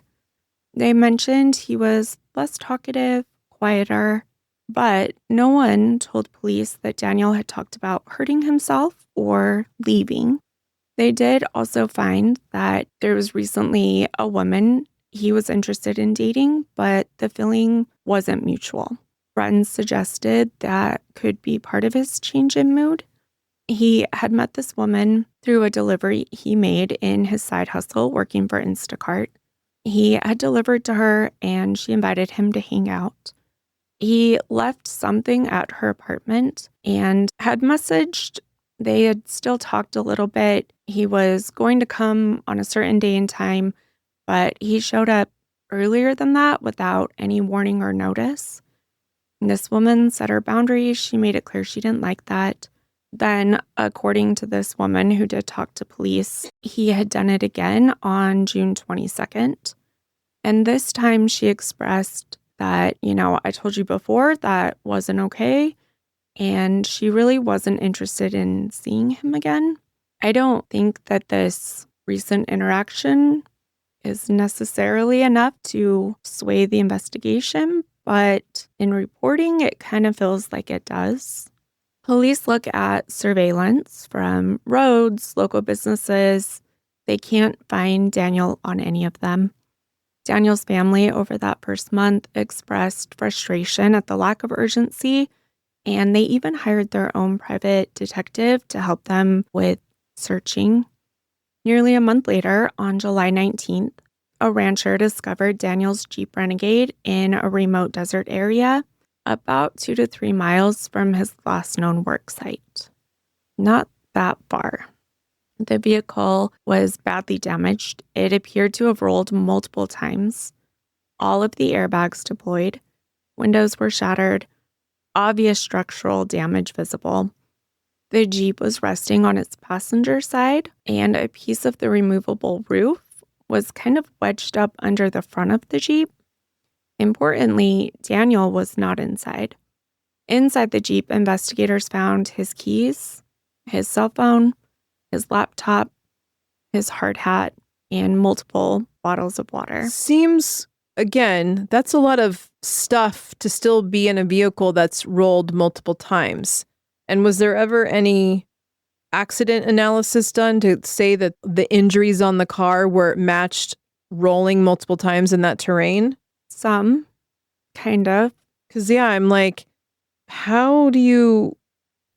They mentioned he was less talkative, quieter, but no one told police that Daniel had talked about hurting himself or leaving. They did also find that there was recently a woman he was interested in dating, but the feeling wasn't mutual. Friends suggested that could be part of his change in mood. He had met this woman through a delivery he made in his side hustle working for Instacart. He had delivered to her and she invited him to hang out. He left something at her apartment and had messaged. They had still talked a little bit. He was going to come on a certain day and time, but he showed up earlier than that without any warning or notice. And this woman set her boundaries. She made it clear she didn't like that. Then, according to this woman who did talk to police, he had done it again on June 22nd. And this time she expressed that, I told you before that wasn't okay. And she really wasn't interested in seeing him again. I don't think that this recent interaction is necessarily enough to sway the investigation, but in reporting, it kind of feels like it does. Police look at surveillance from roads, local businesses. They can't find Daniel on any of them. Daniel's family over that first month expressed frustration at the lack of urgency, and they even hired their own private detective to help them with searching. Nearly a month later, on July 19th, a rancher discovered Daniel's Jeep Renegade in a remote desert area, about 2 to 3 miles from his last known worksite. Not that far. The vehicle was badly damaged. It appeared to have rolled multiple times. All of the airbags deployed. Windows were shattered. Obvious structural damage visible. The Jeep was resting on its passenger side, and a piece of the removable roof was kind of wedged up under the front of the Jeep. Importantly, Daniel was not inside. Inside the Jeep, investigators found his keys, his cell phone, his laptop, his hard hat, and multiple bottles of water. Seems, again, that's a lot of stuff to still be in a vehicle that's rolled multiple times. And was there ever any accident analysis done to say that the injuries on the car were matched rolling multiple times in that terrain? Some, kind of. Because, I'm like, how do you...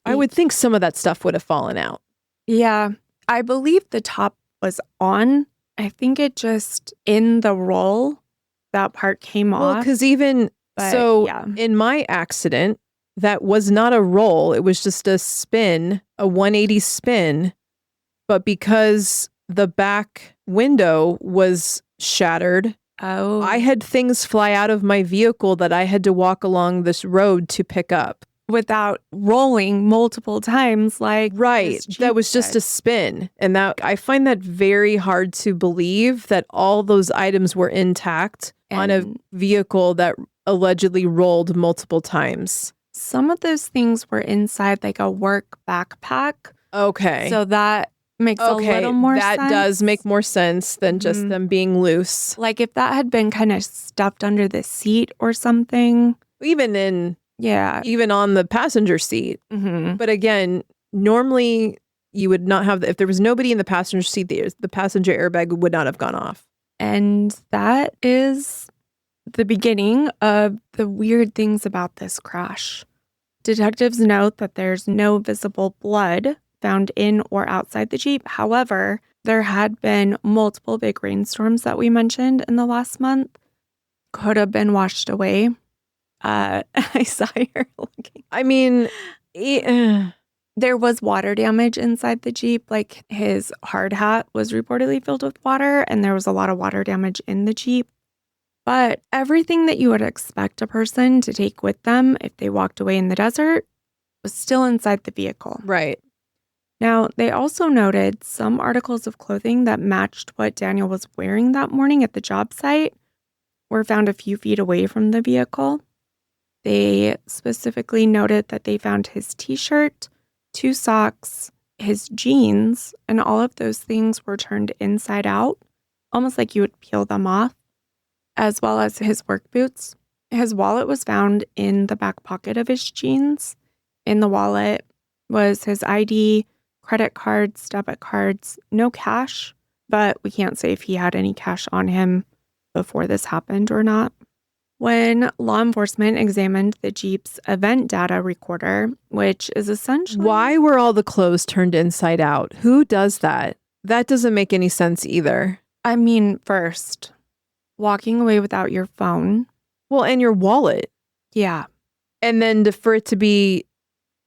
I would think some of that stuff would have fallen out. Yeah, I believe the top was on. I think it just, in the roll, that part came off. Well, because even, yeah. In my accident, that was not a roll. It was just a spin, a 180 spin. But because the back window was shattered, Oh. I had things fly out of my vehicle that I had to walk along this road to pick up. Without rolling multiple times like Right. this Jeep That was just did. a spin. And that I find that very hard to believe that all those items were intact on a And vehicle that allegedly rolled multiple times. some of those things were inside like a work backpack. Okay. So that makes a okay, little more that sense. does make more sense than just Mhm. them being loose. Like if that had been kind of stuffed under the seat or something. Even on the passenger seat. Mm-hmm. But again, normally you would not have if there was nobody in the passenger seat, the passenger airbag would not have gone off. And that is the beginning of the weird things about this crash. Detectives note that there's no visible blood found in or outside the Jeep. However, there had been multiple big rainstorms that we mentioned in the last month. Could have been washed away. I saw her looking. I mean, There was water damage inside the Jeep. Like his hard hat was reportedly filled with water, and there was a lot of water damage in the Jeep. But everything that you would expect a person to take with them if they walked away in the desert was still inside the vehicle. right. Now, they also noted some articles of clothing that matched what Daniel was wearing that morning at the job site were found a few feet away from the vehicle. They specifically noted that they found his t-shirt, 2 socks, his jeans, and all of those things were turned inside out, almost like you would peel them off, as well as his work boots. His wallet was found in the back pocket of his jeans. In the wallet was his ID, credit cards, debit cards, no cash, but we can't say if he had any cash on him before this happened or not. When law enforcement examined the Jeep's event data recorder, which is essentially... Why were all the clothes turned inside out? Who does that? That doesn't make any sense either. I mean, first, walking away without your phone. Well, and your wallet. Yeah. And then for it to be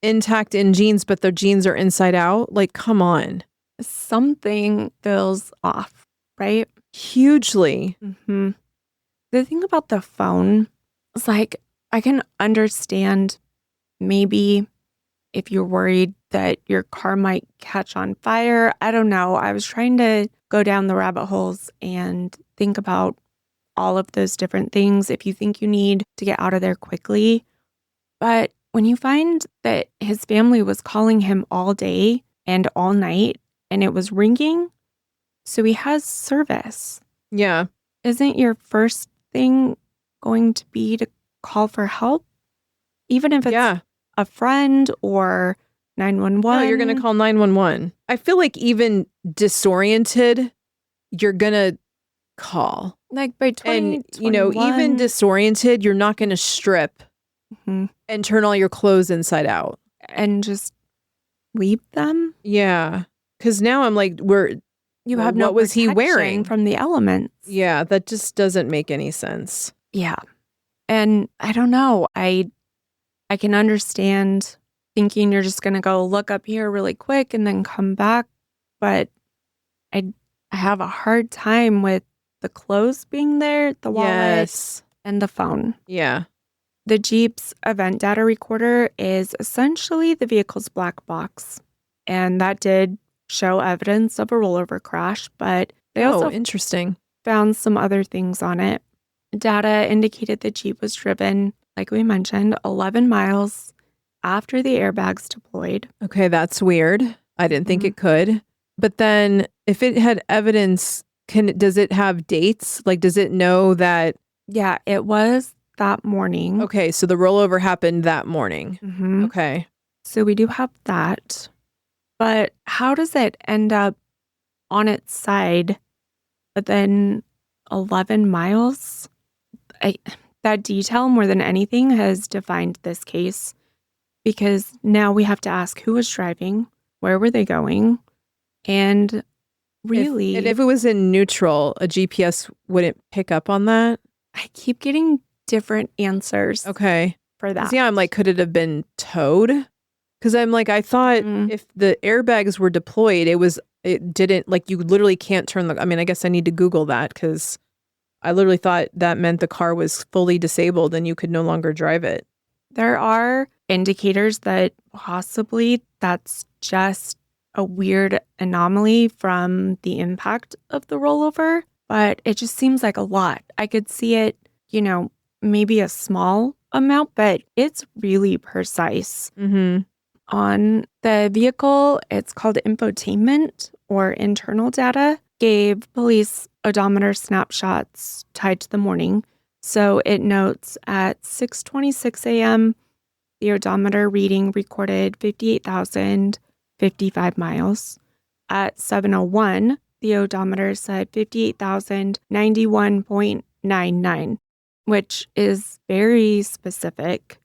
intact in jeans, but the jeans are inside out? Like, come on. Something feels off, right? Hugely. Mm-hmm. The thing about the phone is like, I can understand maybe if you're worried that your car might catch on fire. I don't know. I was trying to go down the rabbit holes and think about all of those different things if you think you need to get out of there quickly. But when you find that his family was calling him all day and all night and it was ringing, so he has service. Yeah. Isn't your first thing going to be to call for help? Even if it's a friend or 911? No, you're going to call 911. I feel like even disoriented, you're going to call. Like by 20, And, even disoriented, you're not going to strip and turn all your clothes inside out. And just leave them? Yeah. Because now I'm like, You have no what was he protection wearing? from the elements. Yeah, that just doesn't make any sense. Yeah. And I don't know. I can understand thinking you're just going to go look up here really quick and then come back. But I have a hard time with the clothes being there, the wallet, and the phone. Yeah. The Jeep's event data recorder is essentially the vehicle's black box. And that did show evidence of a rollover crash, but they also interesting. found some other things on it. Data indicated the Jeep was driven, like we mentioned, 11 miles after the airbags deployed. Okay, that's weird. I didn't think it could. But then if it had evidence, does it have dates? Like, does it know that? Yeah, it was that morning. Okay, so the rollover happened that morning. Mm-hmm. Okay. So we do have that. But how does it end up on its side, but then 11 miles? That detail, more than anything, has defined this case, because now we have to ask who was driving, where were they going, and really... If it was in neutral, a GPS wouldn't pick up on that? I keep getting different answers. Okay. for that. Yeah, I'm like, could it have been towed? Because I'm like, I thought if the airbags were deployed, it didn't, like, you literally can't turn I mean, I guess I need to Google that because I literally thought that meant the car was fully disabled and you could no longer drive it. There are indicators that possibly that's just a weird anomaly from the impact of the rollover, but it just seems like a lot. I could see it, maybe a small amount, but it's really precise. Mm-hmm. On the vehicle, it's called infotainment or internal data, gave police odometer snapshots tied to the morning. So it notes at 6:26 a.m., the odometer reading recorded 58,055 miles. At 7:01, the odometer said 58,091.99, which is very specific.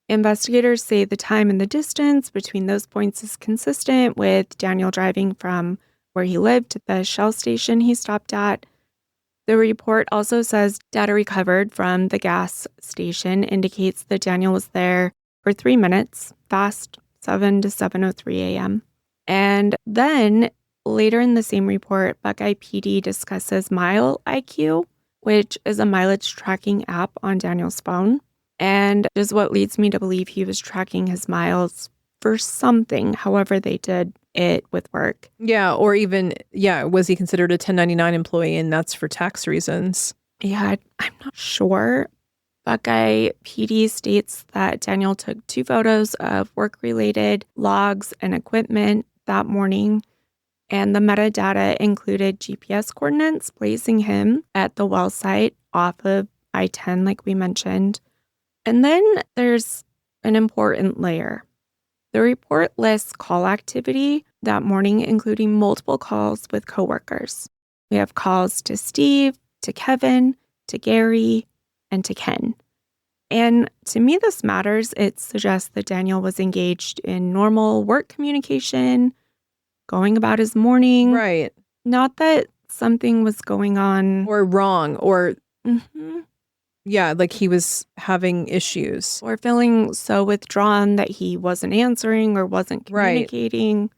Investigators say the time and the distance between those points is consistent with Daniel driving from where he lived to the Shell station he stopped at. The report also says data recovered from the gas station indicates that Daniel was there for 3 minutes, fast 7 to 7:03 a.m. And then later in the same report, Buckeye PD discusses Mile IQ, which is a mileage tracking app on Daniel's phone, and is what leads me to believe he was tracking his miles for something, however they did it with work. Yeah, or even, was he considered a 1099 employee and that's for tax reasons? Yeah, I'm not sure. Buckeye PD states that Daniel took 2 photos of work-related logs and equipment that morning, and the metadata included GPS coordinates placing him at the well site off of I-10, like we mentioned. And then there's an important layer. The report lists call activity that morning, including multiple calls with coworkers. We have calls to Steve, to Kevin, to Gary, and to Ken. And to me, this matters. It suggests that Daniel was engaged in normal work communication, going about his morning. Right. Not that something was going on. Or wrong, or... Mm-hmm. Yeah, like he was having issues. Or feeling so withdrawn that he wasn't answering or wasn't communicating. Right.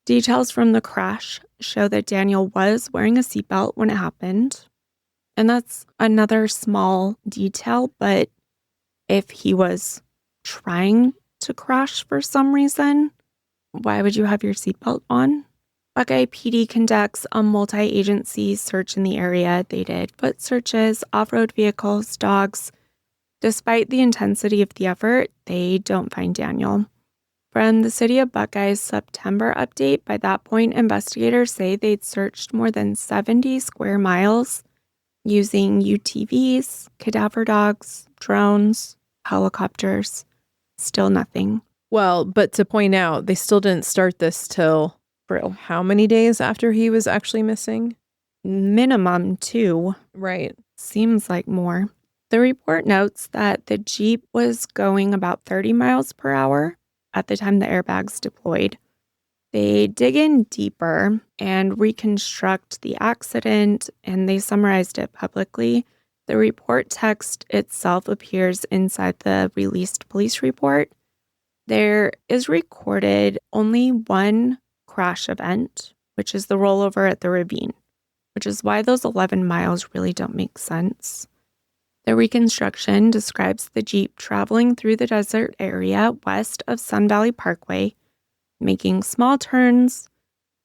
Details from the crash show that Daniel was wearing a seatbelt when it happened. And that's another small detail, but if he was trying to crash for some reason, why would you have your seatbelt on? Buckeye PD conducts a multi-agency search in the area. They did foot searches, off-road vehicles, dogs. Despite the intensity of the effort, they don't find Daniel. From the City of Buckeye's September update, by that point, investigators say they'd searched more than 70 square miles using UTVs, cadaver dogs, drones, helicopters. Still nothing. Well, but to point out, they still didn't start this till how many days after he was actually missing? Minimum 2. Right. Seems like more. The report notes that the Jeep was going about 30 miles per hour at the time the airbags deployed. They dig in deeper and reconstruct the accident, and they summarized it publicly. The report text itself appears inside the released police report. There is recorded only one crash event, which is the rollover at the ravine, which is why those 11 miles really don't make sense. The reconstruction describes the Jeep traveling through the desert area west of Sun Valley Parkway, making small turns,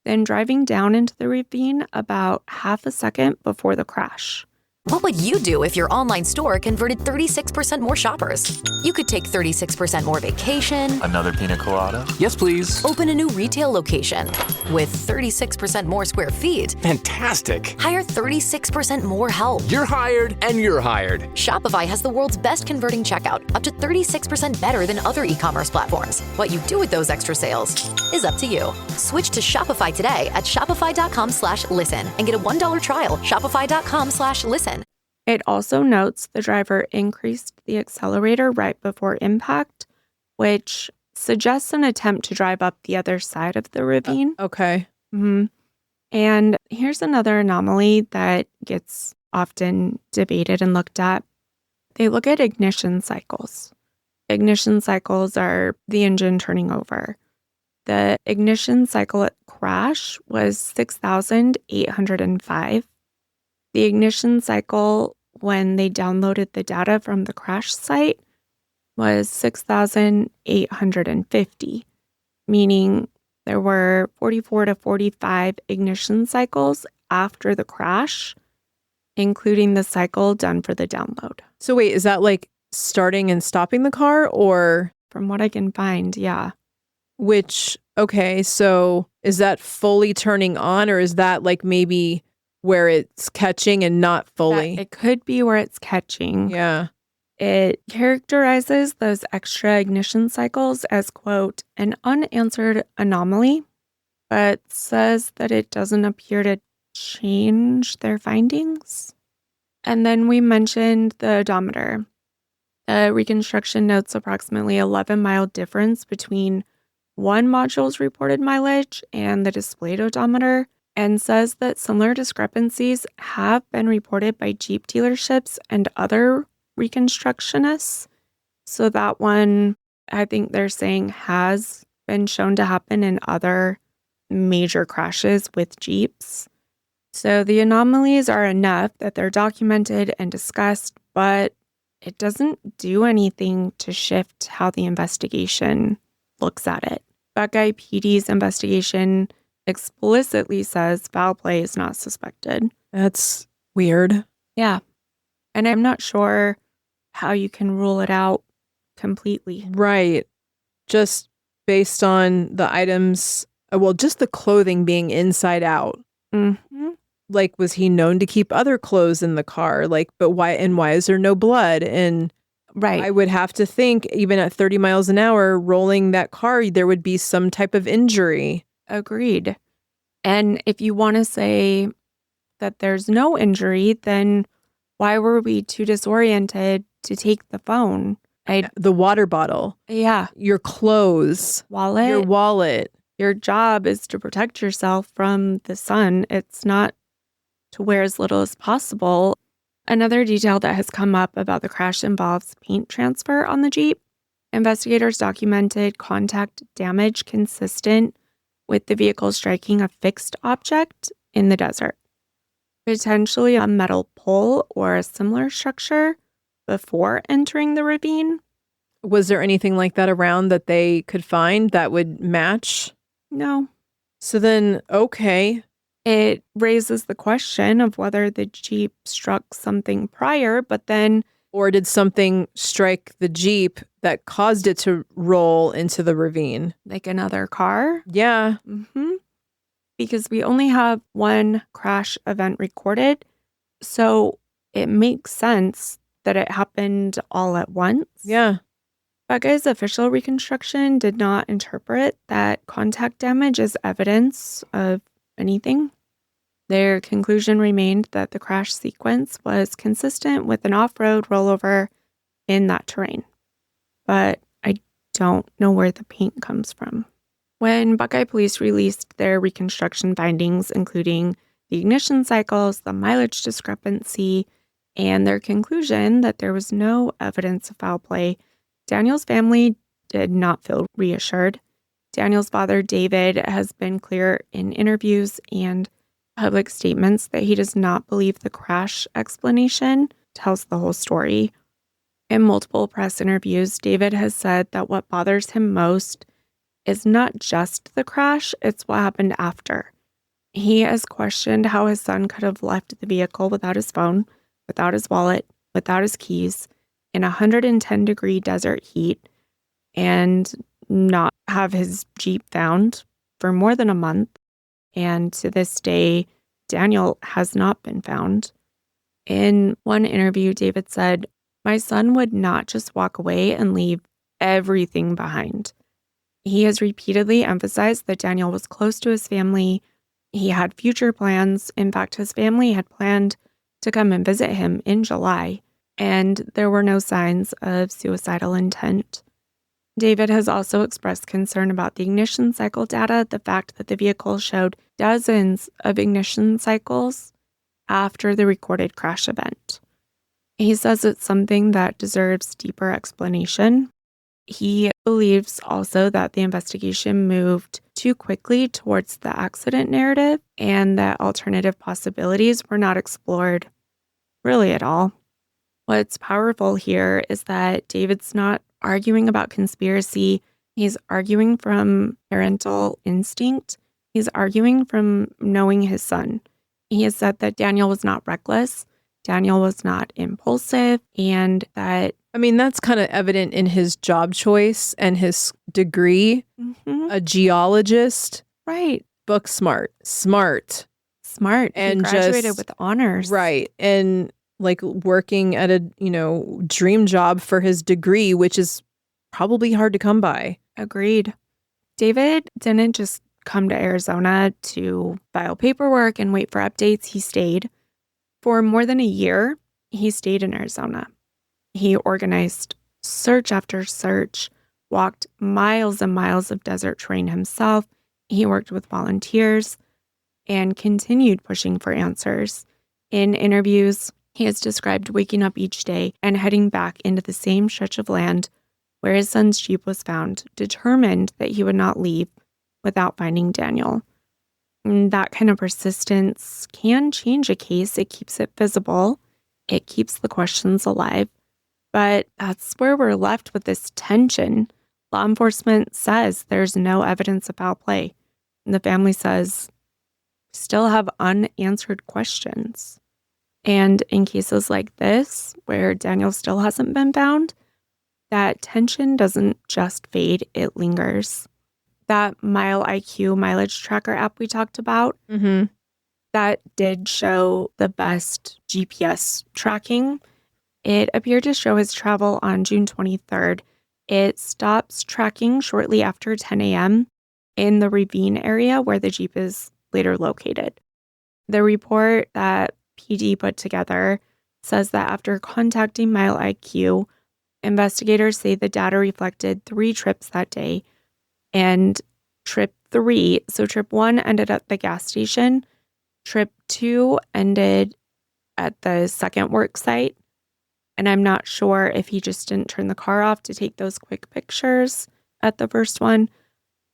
then driving down into the ravine about half a second before the crash. What would you do if your online store converted 36% more shoppers? You could take 36% more vacation. Another pina colada? Yes, please. Open a new retail location with 36% more square feet. Fantastic. Hire 36% more help. You're hired and you're hired. Shopify has the world's best converting checkout, up to 36% better than other e-commerce platforms. What you do with those extra sales is up to you. Switch to Shopify today at shopify.com/listen and get a $1 trial. Shopify.com/listen. It also notes the driver increased the accelerator right before impact, which suggests an attempt to drive up the other side of the ravine. Okay. Mm-hmm. And here's another anomaly that gets often debated and looked at. They look at ignition cycles. Ignition cycles are the engine turning over. The ignition cycle at crash was 6,805. The ignition cycle when they downloaded the data from the crash site was 6,850, meaning there were 44 to 45 ignition cycles after the crash, including the cycle done for the download. So wait, is that like starting and stopping the car, or? From what I can find, yeah. Okay, so is that fully turning on, or is that like maybe where it's catching and not fully? It could be where it's catching. Yeah. It characterizes those extra ignition cycles as, quote, an unanswered anomaly, but says that it doesn't appear to change their findings. And then we mentioned the odometer. Reconstruction notes approximately 11-mile difference between one module's reported mileage and the displayed odometer, and says that similar discrepancies have been reported by Jeep dealerships and other reconstructionists. So that one, I think they're saying, has been shown to happen in other major crashes with Jeeps. So the anomalies are enough that they're documented and discussed, but it doesn't do anything to shift how the investigation looks at it. Buckeye PD's investigation explicitly says foul play is not suspected. That's weird. Yeah. And I'm not sure how you can rule it out completely. Right. Just based on the items, well, just the clothing being inside out. Mm-hmm. Like, was he known to keep other clothes in the car? Like, but why is there no blood? And right. I would have to think, even at 30 miles an hour, rolling that car, there would be some type of injury. Agreed. And if you want to say that there's no injury, then why were we too disoriented to take the phone? The water bottle. Yeah. Your clothes. Wallet. Your wallet. Your job is to protect yourself from the sun. It's not to wear as little as possible. Another detail that has come up about the crash involves paint transfer on the Jeep. Investigators documented contact damage consistent with the vehicle striking a fixed object in the desert, potentially a metal pole or a similar structure before entering the ravine. Was there anything like that around that they could find that would match? No. So then, okay. It raises the question of whether the Jeep struck something prior, but then... Or did something strike the Jeep that caused it to roll into the ravine? Like another car? Yeah. Mm-hmm. Because we only have one crash event recorded, so it makes sense that it happened all at once. Yeah. Buckeye's official reconstruction did not interpret that contact damage as evidence of anything. Their conclusion remained that the crash sequence was consistent with an off-road rollover in that terrain. But I don't know where the paint comes from. When Buckeye Police released their reconstruction findings, including the ignition cycles, the mileage discrepancy, and their conclusion that there was no evidence of foul play, Daniel's family did not feel reassured. Daniel's father, David, has been clear in interviews and public statements that he does not believe the crash explanation tells the whole story. In multiple press interviews, David has said that what bothers him most is not just the crash, it's what happened after. He has questioned how his son could have left the vehicle without his phone, without his wallet, without his keys, in 110-degree desert heat, and not have his Jeep found for more than a month. And to this day, Daniel has not been found. In one interview, David said, "My son would not just walk away and leave everything behind." He has repeatedly emphasized that Daniel was close to his family. He had future plans. In fact, his family had planned to come and visit him in July, and there were no signs of suicidal intent. David has also expressed concern about the ignition cycle data, the fact that the vehicle showed dozens of ignition cycles after the recorded crash event. He says it's something that deserves deeper explanation. He believes also that the investigation moved too quickly towards the accident narrative and that alternative possibilities were not explored really at all. What's powerful here is that David's not arguing about conspiracy. He's arguing from parental instinct. He's arguing from knowing his son. He has said that Daniel was not reckless, Daniel was not impulsive, and that I mean, that's kind of evident in his job choice and his degree. A geologist. Right. Book smart. Smart. And he graduated just with honors. Right. And like working at a, dream job for his degree, which is probably hard to come by. Agreed. David didn't just come to Arizona to file paperwork and wait for updates. He stayed. For more than a year, he stayed in Arizona. He organized search after search, walked miles and miles of desert terrain himself. He worked with volunteers and continued pushing for answers. In interviews, he has described waking up each day and heading back into the same stretch of land where his son's Jeep was found, determined that he would not leave without finding Daniel. And that kind of persistence can change a case. It keeps it visible. It keeps the questions alive. But that's where we're left with this tension. Law enforcement says there's no evidence of foul play. And the family says we still have unanswered questions. And in cases like this, where Daniel still hasn't been found, that tension doesn't just fade, it lingers. That Mile IQ mileage tracker app we talked about, that did show the best GPS tracking. It appeared to show his travel on June 23rd. It stops tracking shortly after 10 a.m. in the ravine area where the Jeep is later located. The report that PD put together says that after contacting Mile IQ, investigators say the data reflected 3 trips that day, and trip 3, so trip 1 ended at the gas station, trip 2 ended at the second work site, and I'm not sure if he just didn't turn the car off to take those quick pictures at the first one,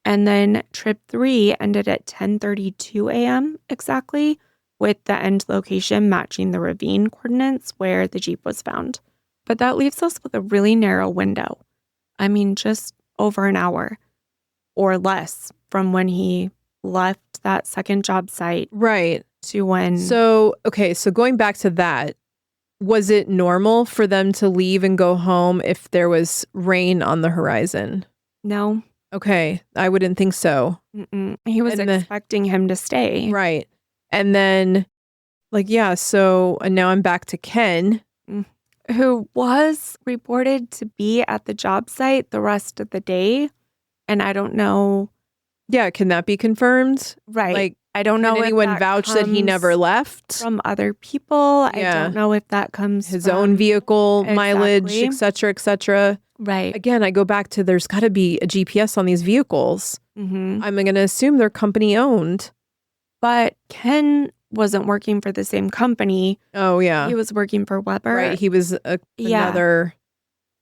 and then trip 3 ended at 10:32 a.m. exactly, with the end location matching the ravine coordinates where the Jeep was found. But that leaves us with a really narrow window. I mean, just over an hour or less from when he left that second job site. Right. To when. So going back to that, was it normal for them to leave and go home if there was rain on the horizon? No. Okay. I wouldn't think so. He was expecting him to stay. Right. And then, so and now I'm back to Ken, who was reported to be at the job site the rest of the day. And I don't know. Yeah, can that be confirmed? Right. I don't know if anyone vouched that he never left from other people. I don't know if that comes his from own vehicle, mileage, et cetera, et cetera. Right. Again, I go back to there's got to be a GPS on these vehicles. I'm going to assume they're company owned. But Ken wasn't working for the same company. Oh, yeah. He was working for Weber. Right. He was another.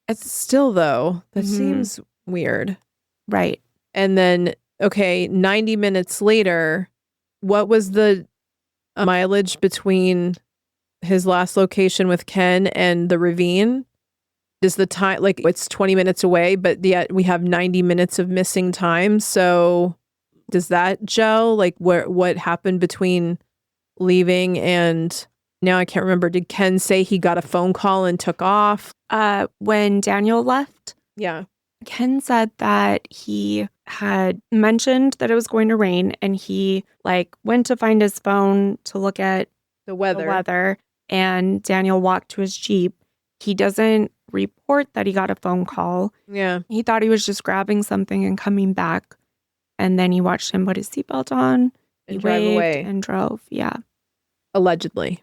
It's still, though, that seems weird. Right. And then, 90 minutes later, what was the mileage between his last location with Ken and the ravine? Is the time, it's 20 minutes away, but yet we have 90 minutes of missing time. So does that gel? What happened between leaving and now? I can't remember. Did Ken say he got a phone call and took off? When Daniel left? Yeah. Ken said that he had mentioned that it was going to rain and he went to find his phone to look at the weather. And Daniel walked to his Jeep. He doesn't report that he got a phone call. Yeah. He thought he was just grabbing something and coming back. And then he watched him put his seatbelt on and drive away and drove. Yeah. Allegedly.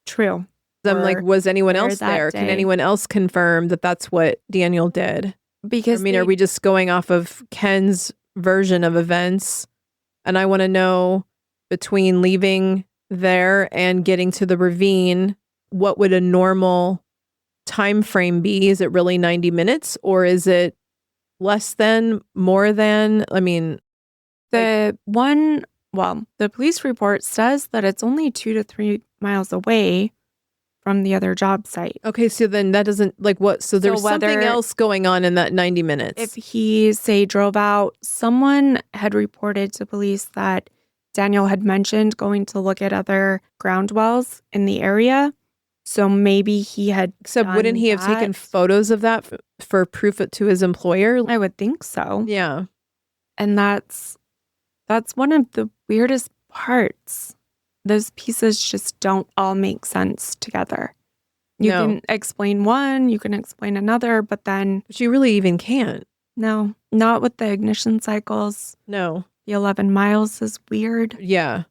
True. I'm was anyone else there? Can anyone else confirm that that's what Daniel did? Because are we just going off of Ken's version of events? And I want to know, between leaving there and getting to the ravine, what would a normal time frame be? Is it really 90 minutes or is it less than, more than? I mean, The police report says that it's only 2 to 3 miles away from the other job site. okay, so then that doesn't, like, what? So there's something whether- else going on in that 90 minutes. If he, say, drove out, someone had reported to police that Daniel had mentioned going to look at other ground wells in the area. So maybe he had Except done wouldn't he have taken that. photos of that for proof it to his employer? I would think so. Yeah. And that's one of the weirdest parts. Those pieces just don't all make sense together. You No. can explain one, you can explain another, but then But you really even can't. no, not with the ignition cycles. No. The 11 miles is weird. Yeah.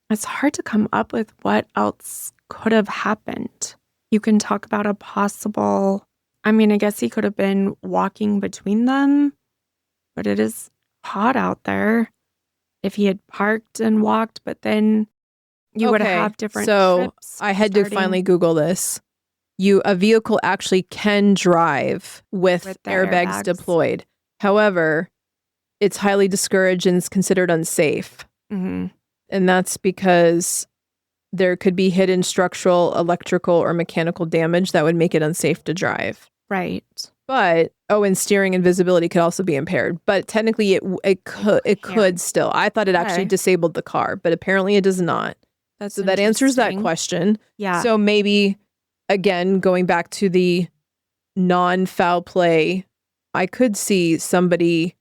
It's hard to come up with what else could have happened. You can talk about a possible, I guess he could have been walking between them, but it is hot out there. If he had parked and walked, but then you would Okay, have different so trips. I had to starting finally Google this. A vehicle actually can drive with With the airbags airbags. deployed. However, it's highly discouraged and is considered unsafe. Mhm. And that's because there could be hidden structural, electrical, or mechanical damage that would make it unsafe to drive. Right. But and steering and visibility could also be impaired. But technically, it could still. I thought it actually Okay. disabled the car, but apparently it does not. That's So that answers that interesting. question. Yeah. So maybe, again, going back to the non-foul play, I could see somebody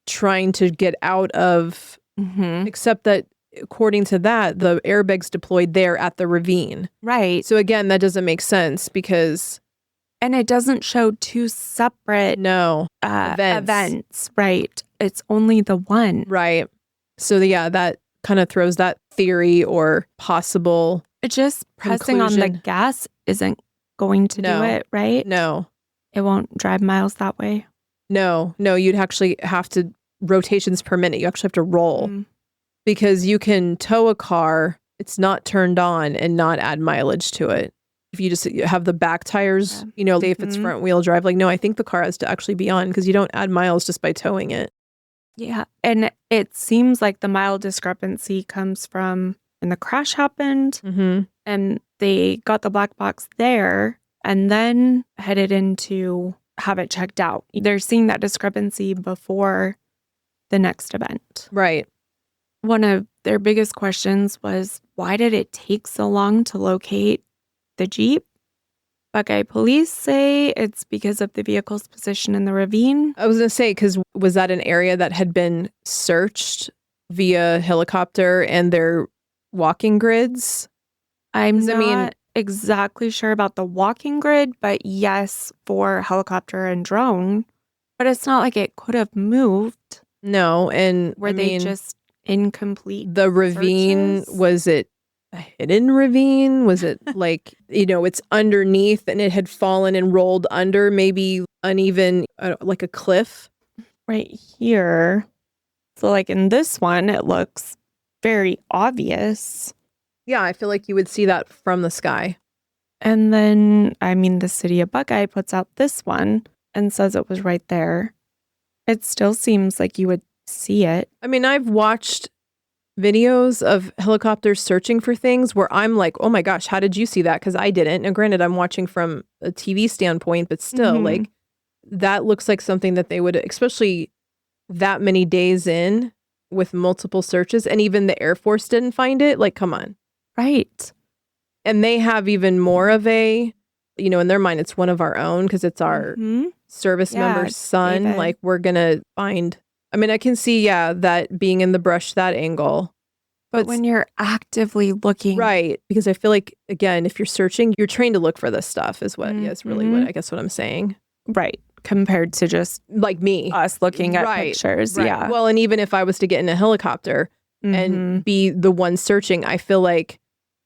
trying to get out of, Mhm. except that according to that, the airbags deployed there at the ravine. Right. So again, that doesn't make sense because And it doesn't show two separate no, events. Right. It's only the one. right. So yeah, that kind of throws that theory or possible. It just pressing on the Conclusion. gas isn't going to No. do it, right? No, It won't drive miles that way. no, you'd actually have to rotations per minute. You actually have to roll. Mm. Because you can tow a car, it's not turned on and not add mileage to it. If you just have the back tires, say if it's Mhm. front wheel drive, like, no, I think the car has to actually be on because you don't add miles just by towing it. Yeah. And it seems like the mile discrepancy comes from when the crash happened Mm-hmm. and they got the black box there and then headed in to have it checked out. They're seeing that discrepancy before the next event. Right. One of their biggest questions was, why did it take so long to locate the Jeep? Buckeye Police say it's because of the vehicle's position in the ravine. I was going to say, because was that an area that had been searched via helicopter and their walking grids? I'm 'Cause, not I mean- exactly sure about the walking grid, but yes, for helicopter and drone. But it's not like it could have moved. No. And Were they just incomplete? the ravine, searches? was it a hidden ravine? Was it like, it's underneath and it had fallen and rolled under, maybe uneven, like a cliff? Right here. So like in this one, it looks very obvious. Yeah, I feel like you would see that from the sky. And then, the city of Buckeye puts out this one and says it was right there. It still seems like you would see it. I've watched videos of helicopters searching for things where I'm like, oh my gosh, how did you see that? Because I didn't. Now, granted, I'm watching from a TV standpoint, but still, Mhm. like, that looks like something that they would, especially that many days in with multiple searches, and even the Air Force didn't find it. Like, come on. Right. And they have even more of a, in their mind, it's one of our own because it's our Mhm. service Yeah, member's son. David. Like, we're going to find, I can see, that being in the brush, that angle. But when you're actively looking. Right. Because I feel like, again, if you're searching, you're trained to look for this stuff is what, is really what, Mhm. I guess what I'm saying. Right. Compared to just Like me. us looking at Right, pictures. Right. Yeah. Well, and even if I was to get in a helicopter Mhm. and be the one searching, I feel like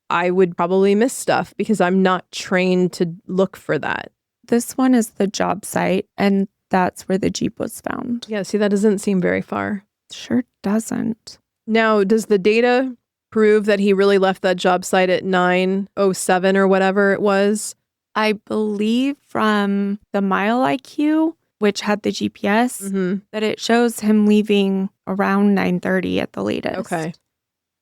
I would probably miss stuff because I'm not trained to look for that. This one is the job site, and that's where the Jeep was found. Yeah, see, that doesn't seem very far. Sure doesn't. Now, does the data prove that he really left that job site at 9:07 or whatever it was? I believe from the Mile IQ, which had the GPS, that it shows him leaving around 9:30 at the latest. Okay.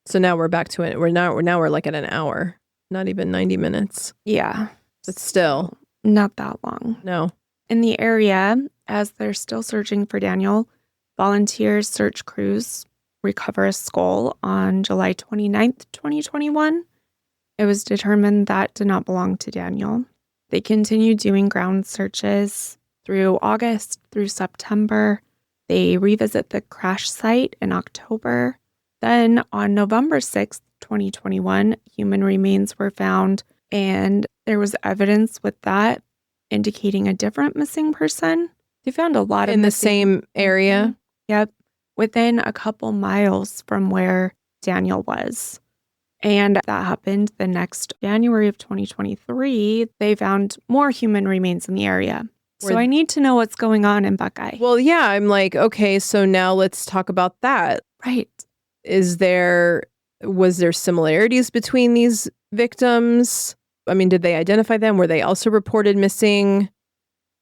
So now we're back to it. We're like at an hour, not even 90 minutes. Yeah. But still. Not that long. No. In the area, as they're still searching for Daniel, volunteers search crews recover a skull on July 29th, 2021. It was determined that did not belong to Daniel. They continued doing ground searches through August through September. They revisit the crash site in October. Then on November 6th, 2021, human remains were found, and there was evidence with that indicating a different missing person. They found a lot of in the same area. Yep, within a couple miles from where Daniel was. And that happened the next January of 2023. They found more human remains in the area. So I need to know what's going on in Buckeye. Well, yeah, I'm like, okay, so now let's talk about that. Right. Was there similarities between these victims? I mean, did they identify them? Were they also reported missing?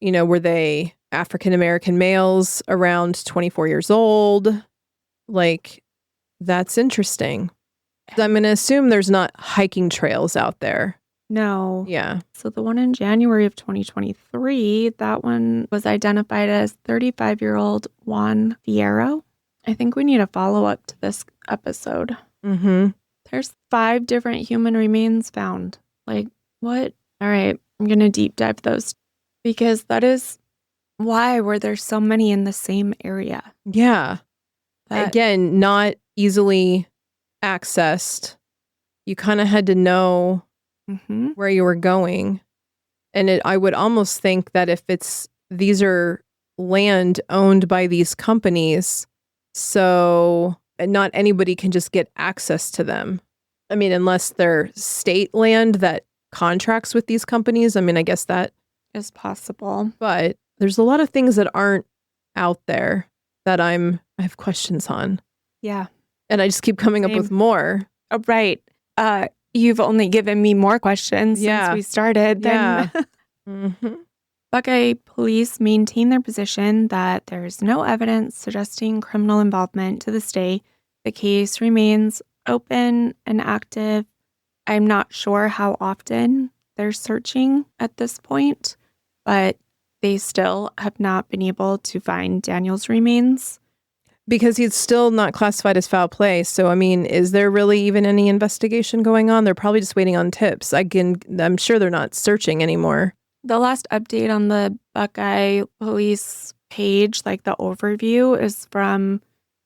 You know, were they African-American males around 24 years old? Like, that's interesting. I'm going to assume there's not hiking trails out there. No. Yeah. So the one in January of 2023, that one was identified as 35-year-old Juan Fierro. I think we need a follow-up to this episode. Mm-hmm. There's 5 different human remains found. Like, what? All right, I'm going to deep dive those because that is why were there so many in the same area? Yeah. Again, not easily accessed. You kind of had to know where you were going. And I would almost think that if these are land owned by these companies, so not anybody can just get access to them. I mean, unless they're state land that contracts with these companies. I mean, I guess that is possible. But there's a lot of things that aren't out there that I have questions on. Yeah. And I just keep coming up with more. Oh, right. You've only given me more questions since we started. Yeah. Buckeye Police maintain their position that there is no evidence suggesting criminal involvement to this day. The case remains open and active. I'm not sure how often they're searching at this point, but they still have not been able to find Daniel's remains. Because he's still not classified as foul play. So, I mean, is there really even any investigation going on? They're probably just waiting on tips. I'm sure they're not searching anymore. The last update on the Buckeye Police page, like the overview, is from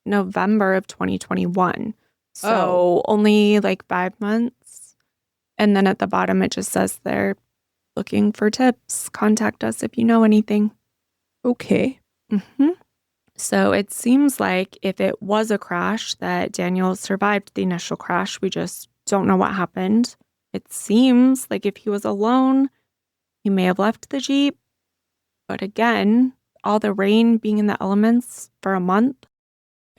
November of 2021. So only like 5 months. And then at the bottom, it just says they're looking for tips. Contact us if you know anything. Okay. So it seems like if it was a crash, that Daniel survived the initial crash. We just don't know what happened. It seems like if he was alone, he may have left the Jeep. But again, all the rain being in the elements for a month,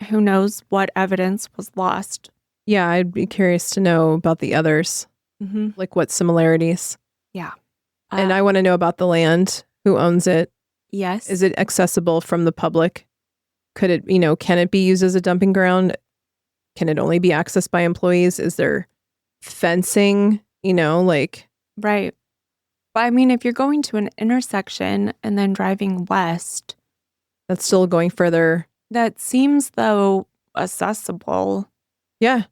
who knows what evidence was lost. Yeah, I'd be curious to know about the others. Like what similarities. Yeah. And I want to know about the land. Who owns it? Yes. Is it accessible from the public? Could it, can it be used as a dumping ground? Can it only be accessed by employees? Is there fencing, Right. But I mean, if you're going to an intersection and then driving west. That's still going further. That seems, though, accessible. Yeah.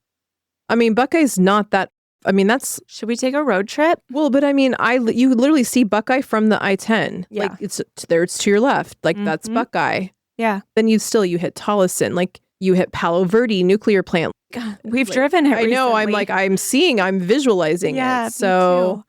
I mean, Buckeye's not that. I mean, that's. Should we take a road trip? Well, but I mean, you literally see Buckeye from the I-10. Yeah. Like it's to your left. Like that's Buckeye. Yeah. Then you hit Tolleson. Like you hit Palo Verde nuclear plant. God, we've driven it recently. I know. I'm visualizing it. So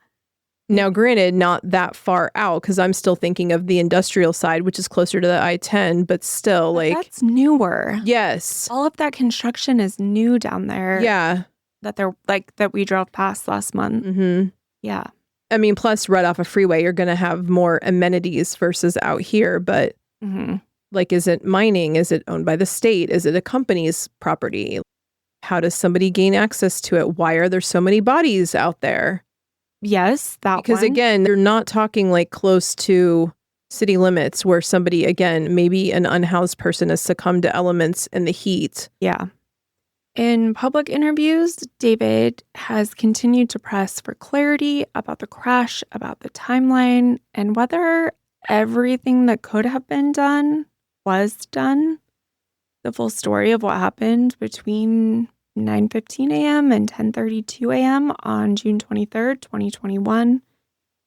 now, granted, not that far out because I'm still thinking of the industrial side, which is closer to the I-10, but still that's newer. Yes. All of that construction is new down there. Yeah. That we drove past last month. Yeah. I mean, plus right off a freeway, you're going to have more amenities versus out here. But is it mining? Is it owned by the state? Is it a company's property? How does somebody gain access to it? Why are there so many bodies out there? Yes, that Because one. again, you're not talking like close to city limits where somebody, again, maybe an unhoused person has succumbed to elements in the heat. Yeah. In public interviews, David has continued to press for clarity about the crash, about the timeline, and whether everything that could have been done was done. The full story of what happened between 9:15 a.m. and 10:32 a.m. on June 23rd, 2021,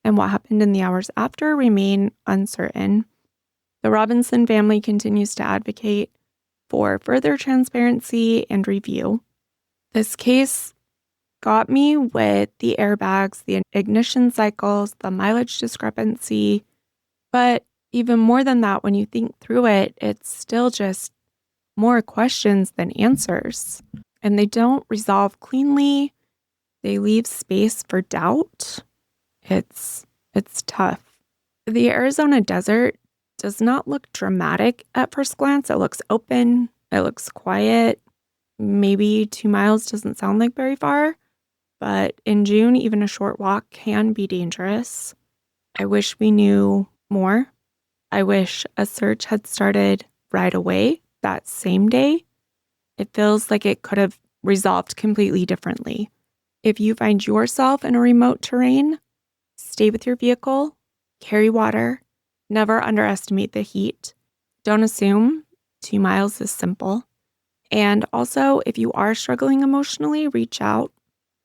and what happened in the hours after remain uncertain. The Robinson family continues to advocate for further transparency and review. This case got me with the airbags, the ignition cycles, the mileage discrepancy, but even more than that, when you think through it, it's still just more questions than answers. And they don't resolve cleanly. They leave space for doubt. It's tough. The Arizona desert does not look dramatic at first glance. It looks open. It looks quiet. Maybe 2 miles doesn't sound like very far, but in June, even a short walk can be dangerous. I wish we knew more. I wish a search had started right away, that same day. It feels like it could have resolved completely differently. If you find yourself in a remote terrain, stay with your vehicle, carry water, never underestimate the heat. Don't assume 2 miles is simple. And also, if you are struggling emotionally, reach out.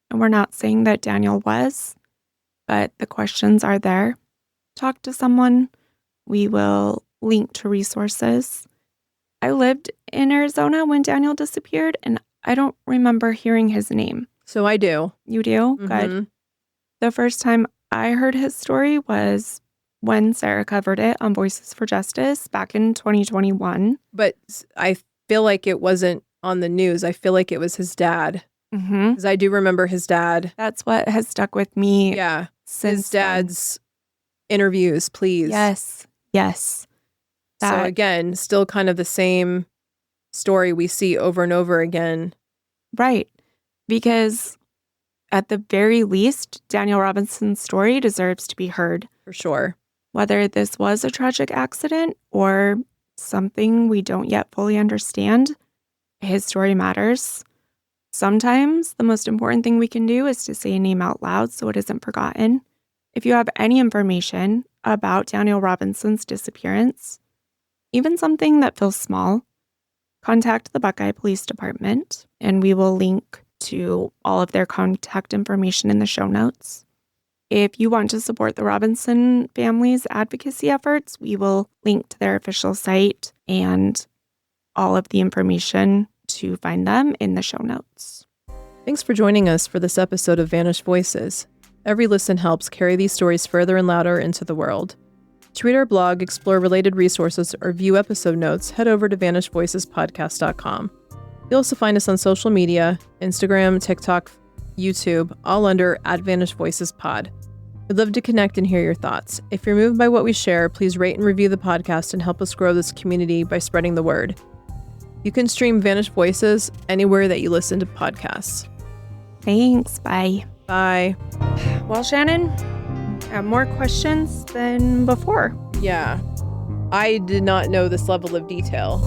And we're not saying that Daniel was, but the questions are there. Talk to someone. We will link to resources. I lived in Arizona when Daniel disappeared, and I don't remember hearing his name. So I do. You do? Mhm. Good. The first time I heard his story was when Sarah covered it on Voices for Justice back in 2021. But I feel like it wasn't on the news. I feel like it was his dad. Mm-hmm. Because I do remember his dad. That's what has stuck with me. Yeah. Since His dad's interviews, please. Yes. Yes. So again, still kind of the same story we see over and over again. Right. Because at the very least, Daniel Robinson's story deserves to be heard. For sure. Whether this was a tragic accident or something we don't yet fully understand, his story matters. Sometimes the most important thing we can do is to say a name out loud so it isn't forgotten. If you have any information about Daniel Robinson's disappearance, even something that feels small, contact the Buckeye Police Department, and we will link to all of their contact information in the show notes. If you want to support the Robinson family's advocacy efforts, we will link to their official site and all of the information to find them in the show notes. Thanks for joining us for this episode of Vanished Voices. Every listen helps carry these stories further and louder into the world. To read our blog, explore related resources, or view episode notes, head over to vanishedvoicespodcast.com. You'll also find us on social media, Instagram, TikTok, YouTube, all under @VanishedVoicesPod. We'd love to connect and hear your thoughts. If you're moved by what we share, please rate and review the podcast and help us grow this community by spreading the word. You can stream Vanished Voices anywhere that you listen to podcasts. Thanks. Bye. Bye. Well, Shannon, I have more questions than before. Yeah. I did not know this level of detail.